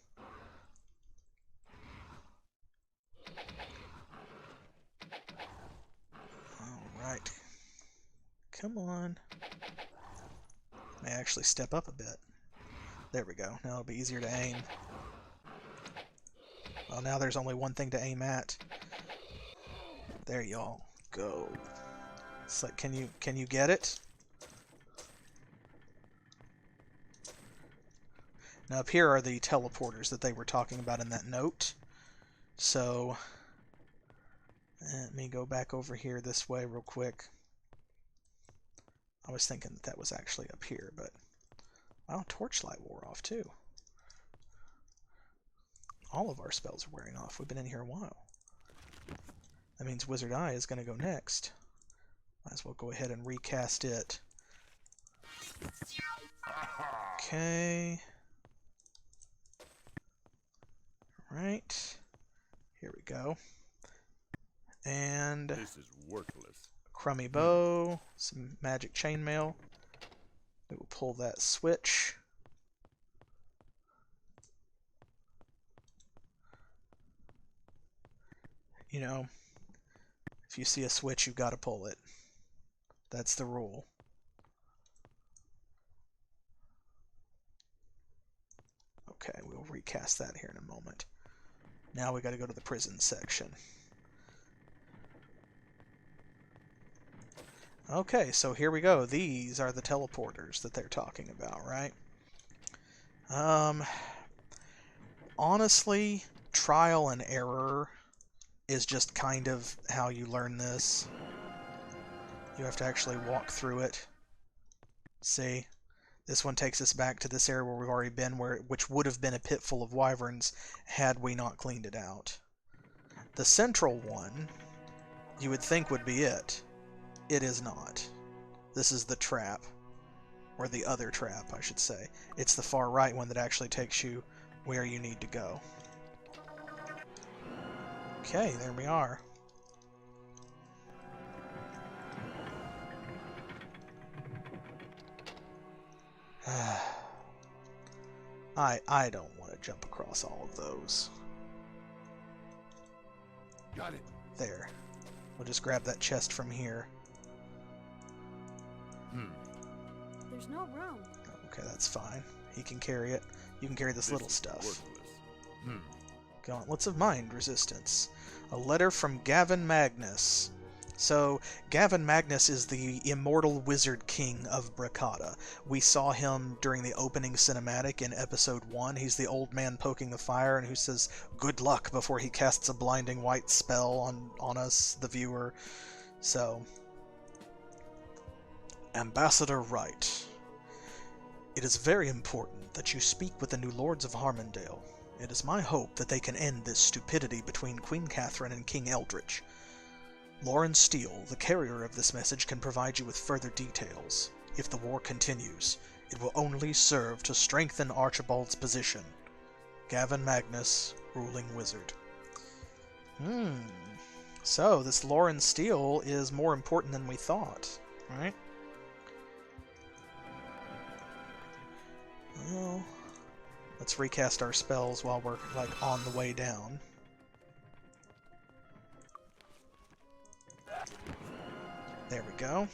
Alright. Come on. May actually step up a bit. There we go. Now it'll be easier to aim. Well, now there's only one thing to aim at. There y'all go. It's like, can you get it? Now up here are the teleporters that they were talking about in that note. So let me go back over here this way real quick. I was thinking that that was actually up here, but wow, Torchlight wore off too. All of our spells are wearing off. We've been in here a while. That means Wizard Eye is going to go next. Might as well go ahead and recast it. Okay. Right. Here we go. And This is worthless. crummy bow, some magic chainmail. We will pull that switch. You know, if you see a switch, you've got to pull it. That's the rule. Okay, we'll recast that here in a moment. Now we got to go to the prison section. Okay, so here we go. These are the teleporters that they're talking about, right? Honestly, trial and error is just kind of how you learn this. You have to actually walk through it. See? This one takes us back to this area where we've already been, which would have been a pit full of wyverns had we not cleaned it out. The central one, you would think would be it. It is not. This is the trap. Or the other trap, I should say. It's the far right one that actually takes you where you need to go. Okay, there we are. I don't want to jump across all of those. Got it. There. We'll just grab that chest from here. There's no room. Okay, that's fine. He can carry it. You can carry this little is stuff. worthless. Gauntlets of Mind Resistance. A letter from Gavin Magnus. So, Gavin Magnus is the immortal wizard king of Bracada. We saw him during the opening cinematic in episode 1. He's the old man poking the fire and who says, "Good luck," before he casts a blinding white spell on us, the viewer. So, Ambassador Wright. It is very important that you speak with the new lords of Harmondale. It is my hope that they can end this stupidity between Queen Catherine and King Eldritch. Lauren Steele, the carrier of this message, can provide you with further details. If the war continues, it will only serve to strengthen Archibald's position. Gavin Magnus, ruling wizard. So, this Lauren Steele is more important than we thought, right? Well, let's recast our spells while we're, like, on the way down. There we go.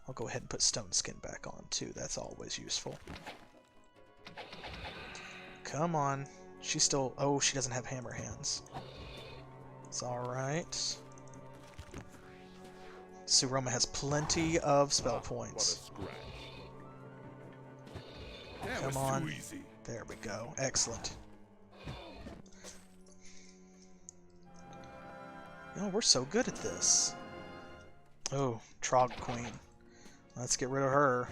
I'll go ahead and put Stone Skin back on, too. That's always useful. Come on. She's still... Oh, she doesn't have hammer hands. It's alright. Suroma has plenty of spell points. What a scratch. Come on. There we go. Excellent. Oh, we're so good at this. Oh, Trog Queen. Let's get rid of her.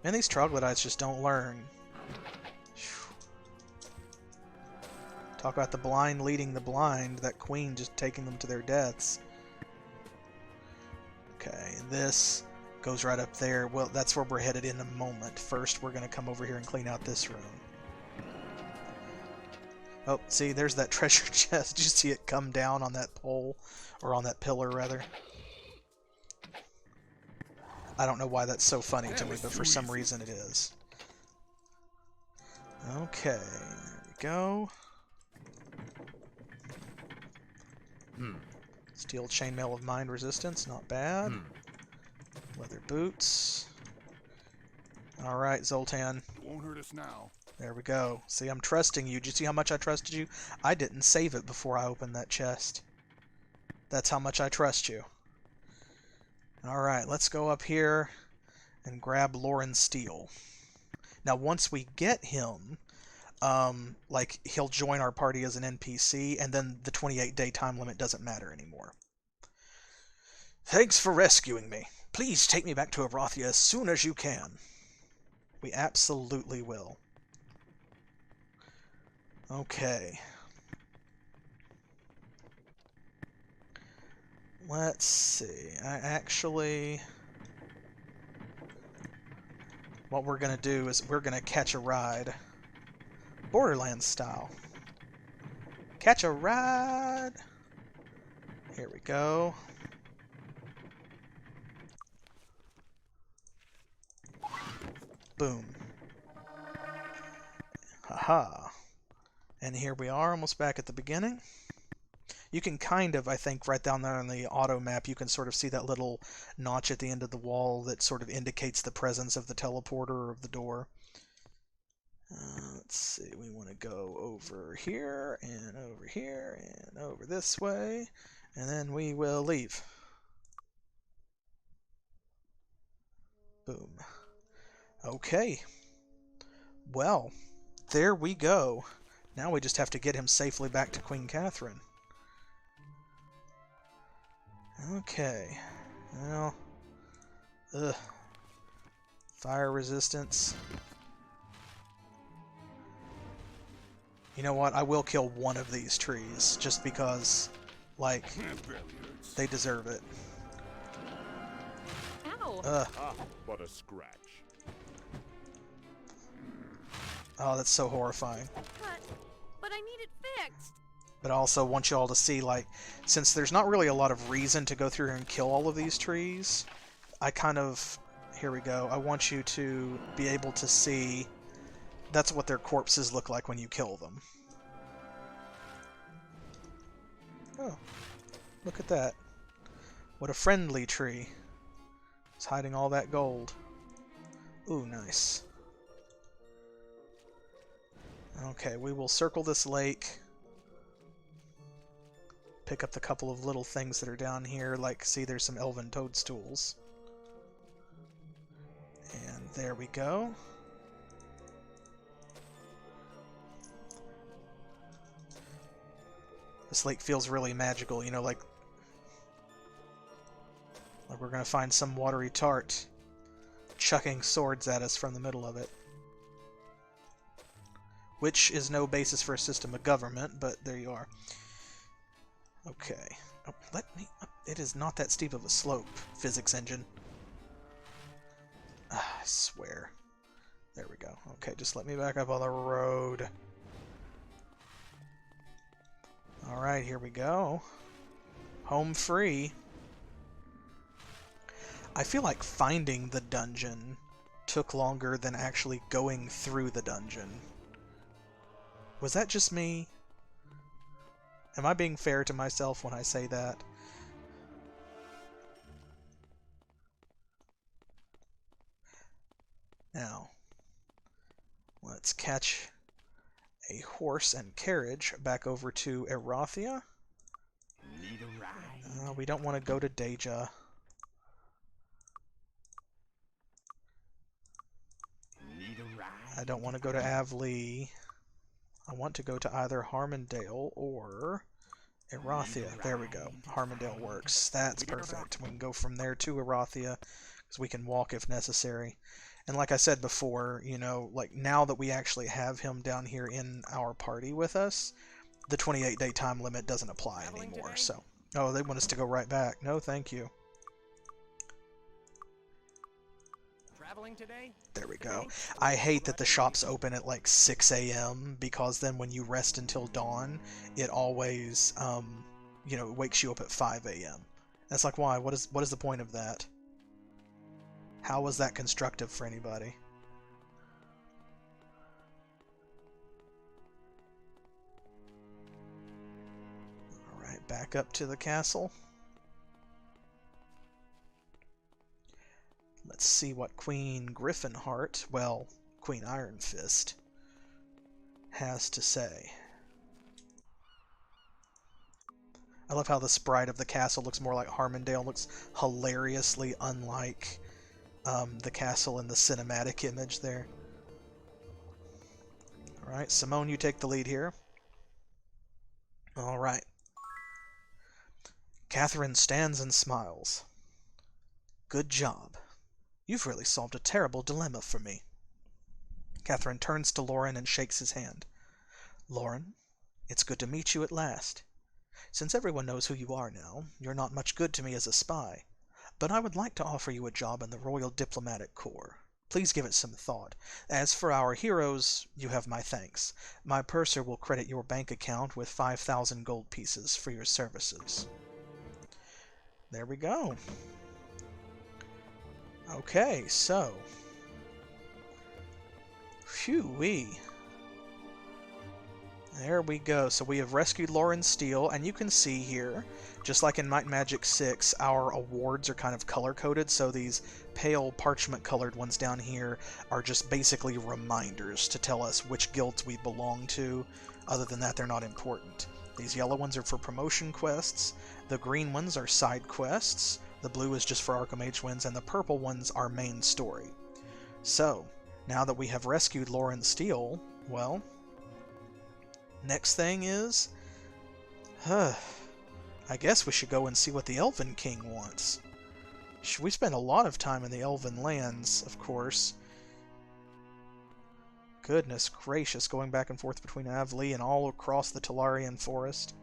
Man, these troglodytes just don't learn. Whew. Talk about the blind leading the blind. That queen just taking them to their deaths. Okay, and this goes right up there. Well, that's where we're headed in a moment. First, we're going to come over here and clean out this room. Oh, see, there's that treasure chest. Did you see it come down on that pole? Or on that pillar, rather? I don't know why that's so funny to me, but for some reason it is. Okay, there we go. Steel Chainmail of Mind Resistance, not bad. Leather boots. Alright, Zoltan. Won't hurt us now. There we go. See, I'm trusting you. Did you see how much I trusted you? I didn't save it before I opened that chest. That's how much I trust you. Alright, let's go up here and grab Lauren Steele. Now, once we get him, like, he'll join our party as an NPC, and then the 28-day time limit doesn't matter anymore. Thanks for rescuing me. Please take me back to Arathia as soon as you can. We absolutely will. Okay. Let's see. What we're going to do is we're going to catch a ride. Borderlands style. Catch a ride! Here we go. Boom. Haha. And here we are, almost back at the beginning. You can kind of, I think, right down there on the auto map, you can sort of see that little notch at the end of the wall that sort of indicates the presence of the teleporter or of the door. Let's see, we want to go over here, and over this way, and then we will leave. Boom. Okay. Well, there we go. Now we just have to get him safely back to Queen Catherine. Okay. Well, ugh. Fire resistance. You know what? I will kill one of these trees, just because, like, they deserve it. Ow! Ugh. Ah, what a scratch. Oh, that's so horrifying. But I need it fixed. But I also want you all to see, like, since there's not really a lot of reason to go through here and kill all of these trees, I kind of... Here we go. I want you to be able to see that's what their corpses look like when you kill them. Oh, look at that. What a friendly tree. It's hiding all that gold. Ooh, nice. Okay, we will circle this lake. Pick up the couple of little things that are down here, like, see, there's some elven toadstools. And there we go. This lake feels really magical, you know, like we're gonna find some watery tart chucking swords at us from the middle of it. Which is no basis for a system of government, but there you are. Okay. Oh, let me... It is not that steep of a slope, physics engine. I swear. There we go. Okay, just let me back up on the road. Alright, here we go. Home free. I feel like finding the dungeon took longer than actually going through the dungeon. Was that just me? Am I being fair to myself when I say that? Now, let's catch a horse and carriage back over to Erathia. Need a ride? We don't want to go to Deja. Need a ride? I don't want to go to Avlee. I want to go to either Harmondale or Erathia. There we go. Harmondale works. That's perfect. We can go from there to Erathia, because we can walk if necessary. And like I said before, you know, like now that we actually have him down here in our party with us, the 28-day time limit doesn't apply anymore. So, oh, they want us to go right back. No, thank you. Traveling today? There we go. I hate that the shops open at like 6 a.m. because then when you rest until dawn, it always, you know, wakes you up at 5 a.m. That's like, why? What is the point of that? How was that constructive for anybody? Alright, back up to the castle. Let's see what Queen Griffinheart, well, Queen Ironfist, has to say. I love how the sprite of the castle looks more like Harmondale, looks hilariously unlike the castle in the cinematic image there. Alright, Simone, you take the lead here. Alright. Catherine stands and smiles. Good job. You've really solved a terrible dilemma for me. Catherine turns to Lauren and shakes his hand. Lauren, it's good to meet you at last. Since everyone knows who you are now, you're not much good to me as a spy, but I would like to offer you a job in the Royal Diplomatic Corps. Please give it some thought. As for our heroes, you have my thanks. My purser will credit your bank account with 5,000 gold pieces for your services. There we go. Okay, so... Phew-wee. There we go. So we have rescued Lauren Steele, and you can see here, just like in Might and Magic 6, our awards are kind of color-coded, so these pale parchment-colored ones down here are just basically reminders to tell us which guilds we belong to. Other than that, they're not important. These yellow ones are for promotion quests, the green ones are side quests, the blue is just for Archmage wins, and the purple ones are main story. So, now that we have rescued Lauren Steele, well... Next thing is... I I guess we should go and see what the Elven King wants. We spend a lot of time in the Elven lands, of course. Goodness gracious, going back and forth between Avlee and all across the Talarian forest.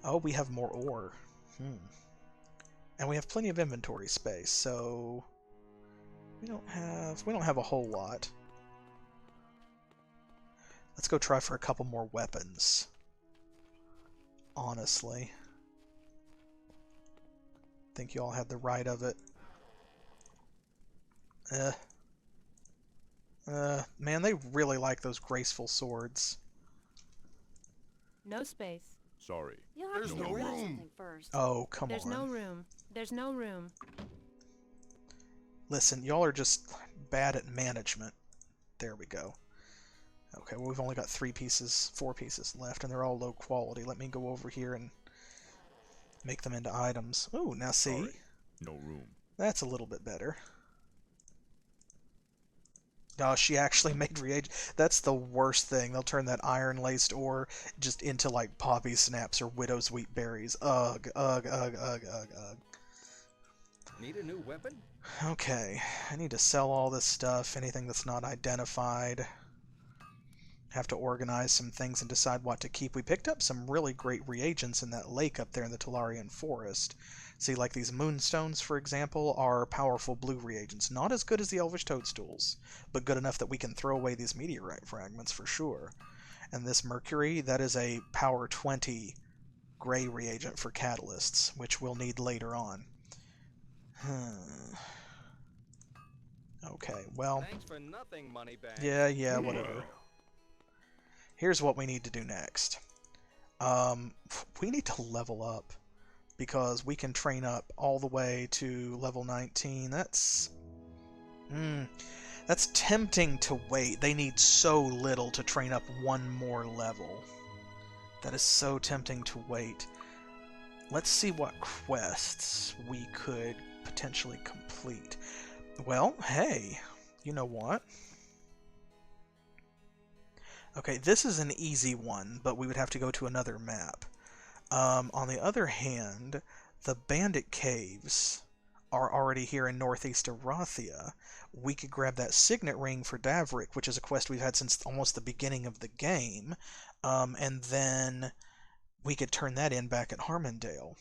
Oh, we have more ore. And we have plenty of inventory space, so we don't have a whole lot. Let's go try for a couple more weapons. Honestly. Think you all had the right of it. Man, they really like those graceful swords. No space. Sorry. You'll have There's to no grab room. something first. Oh, come There's on. no room. There's no room. Listen, y'all are just bad at management. There we go. Okay, well, we've only got 4 pieces left, and they're all low quality. Let me go over here and make them into items. Ooh, now see? Sorry. No room. That's a little bit better. Oh, she actually made reagent. That's the worst thing. They'll turn that iron-laced ore just into, like, poppy snaps or widow's wheat berries. Ugh, ugh, ugh, ugh, ugh, ugh. Need a new weapon? Okay, I need to sell all this stuff, anything that's not identified. Have to organize some things and decide what to keep. We picked up some really great reagents in that lake up there in the Talarian forest. See, like these moonstones, for example, are powerful blue reagents. Not as good as the elvish toadstools, but good enough that we can throw away these meteorite fragments for sure. And this mercury, that is a power 20 gray reagent for catalysts, which we'll need later on. Okay, well... Thanks for nothing, Moneybag. Yeah, whatever. Here's what we need to do next. We need to level up, because we can train up all the way to level 19. That's tempting to wait. They need so little to train up one more level. That is so tempting to wait. Let's see what quests we could potentially complete. Well, hey, you know what? Okay, this is an easy one, but we would have to go to another map. On the other hand, the Bandit Caves are already here in northeast Arathia. We could grab that Signet Ring for Davrik, which is a quest we've had since almost the beginning of the game, and then we could turn that in back at Harmondale.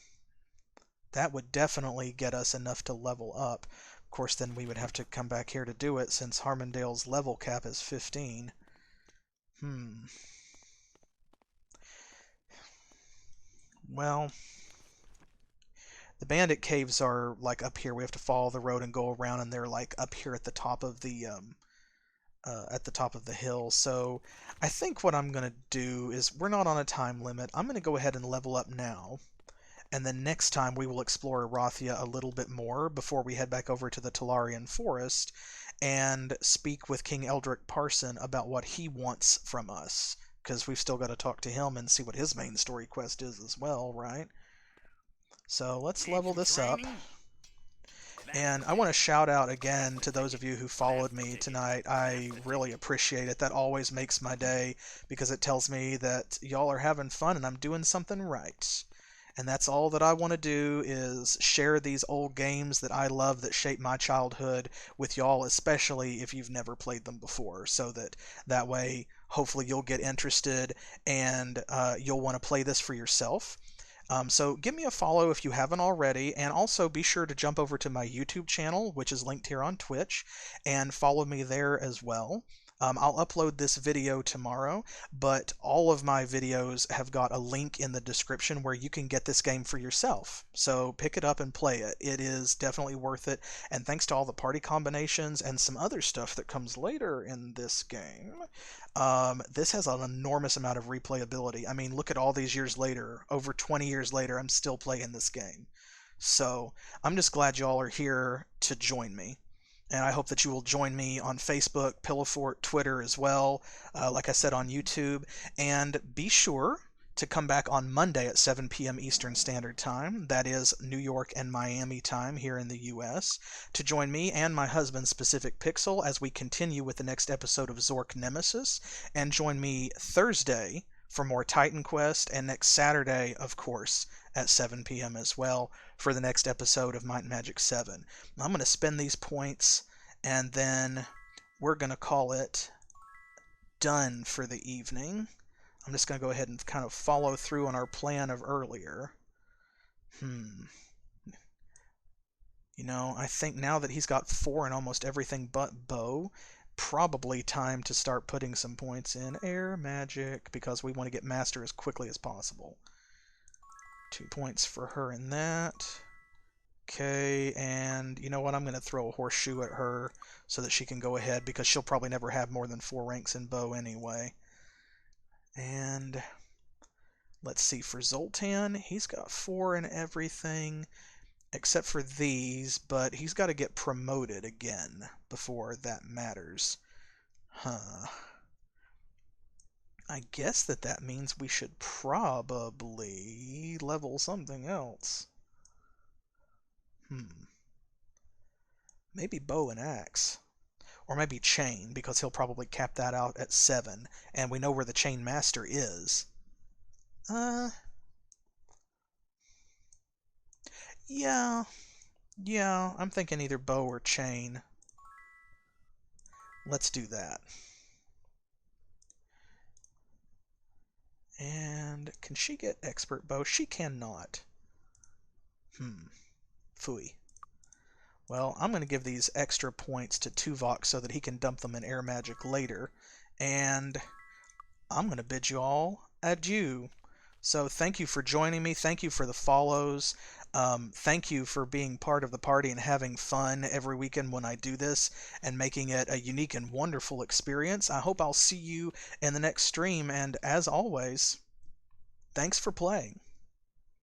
That would definitely get us enough to level up. Of course, then we would have to come back here to do it, since Harmondale's level cap is 15. Well, the Bandit Caves are like up here. We have to follow the road and go around, and they're like up here at the top of the hill. So I think what I'm gonna do is, we're not on a time limit. I'm gonna go ahead and level up now, and then next time we will explore Arathia a little bit more before we head back over to the Talarian forest and speak with King Eldrick Parson about what he wants from us, because we've still got to talk to him and see what his main story quest is as well, right? So let's level this up. And I want to shout out again to those of you who followed me tonight. I really appreciate it. That always makes my day, because it tells me that y'all are having fun and I'm doing something right. And that's all that I want to do, is share these old games that I love, that shaped my childhood, with y'all, especially if you've never played them before, so that way hopefully you'll get interested and you'll want to play this for yourself. So give me a follow if you haven't already, and also be sure to jump over to my YouTube channel, which is linked here on Twitch, and follow me there as well. I'll upload this video tomorrow, but all of my videos have got a link in the description where you can get this game for yourself. So pick it up and play it. It is definitely worth it, and thanks to all the party combinations and some other stuff that comes later in this game, this has an enormous amount of replayability. I mean, look at all these years later, over 20 years later, I'm still playing this game. So I'm just glad y'all are here to join me. And I hope that you will join me on Facebook, Pillowfort, Twitter as well, like I said, on YouTube. And be sure to come back on Monday at 7 p.m. Eastern Standard Time, that is New York and Miami time here in the U.S., to join me and my husband, Specific Pixel, as we continue with the next episode of Zork Nemesis. And join me Thursday for more Titan Quest, and next Saturday, of course, at 7 p.m. as well for the next episode of Might and Magic 7. I'm going to spend these points, and then we're going to call it done for the evening. I'm just going to go ahead and kind of follow through on our plan of earlier. You know, I think now that he's got 4 in almost everything but bow, probably time to start putting some points in air magic, because we want to get master as quickly as possible. 2 points for her in that. Okay, and you know what? I'm going to throw a horseshoe at her so that she can go ahead, because she'll probably never have more than 4 ranks in bow anyway. And let's see, for Zoltan, he's got 4 in everything except for these, but he's got to get promoted again before that matters. I guess that means we should probably level something else. Maybe bow and axe. Or maybe chain, because he'll probably cap that out at 7, and we know where the chain master is. Yeah, I'm thinking either bow or chain. Let's do that. And can she get expert bow? She cannot. Phooey. Well, I'm going to give these extra points to Tuvok so that he can dump them in air magic later. And I'm going to bid you all adieu. So thank you for joining me. Thank you for the follows. Thank you for being part of the party and having fun every weekend when I do this and making it a unique and wonderful experience. I hope I'll see you in the next stream. And as always, thanks for playing.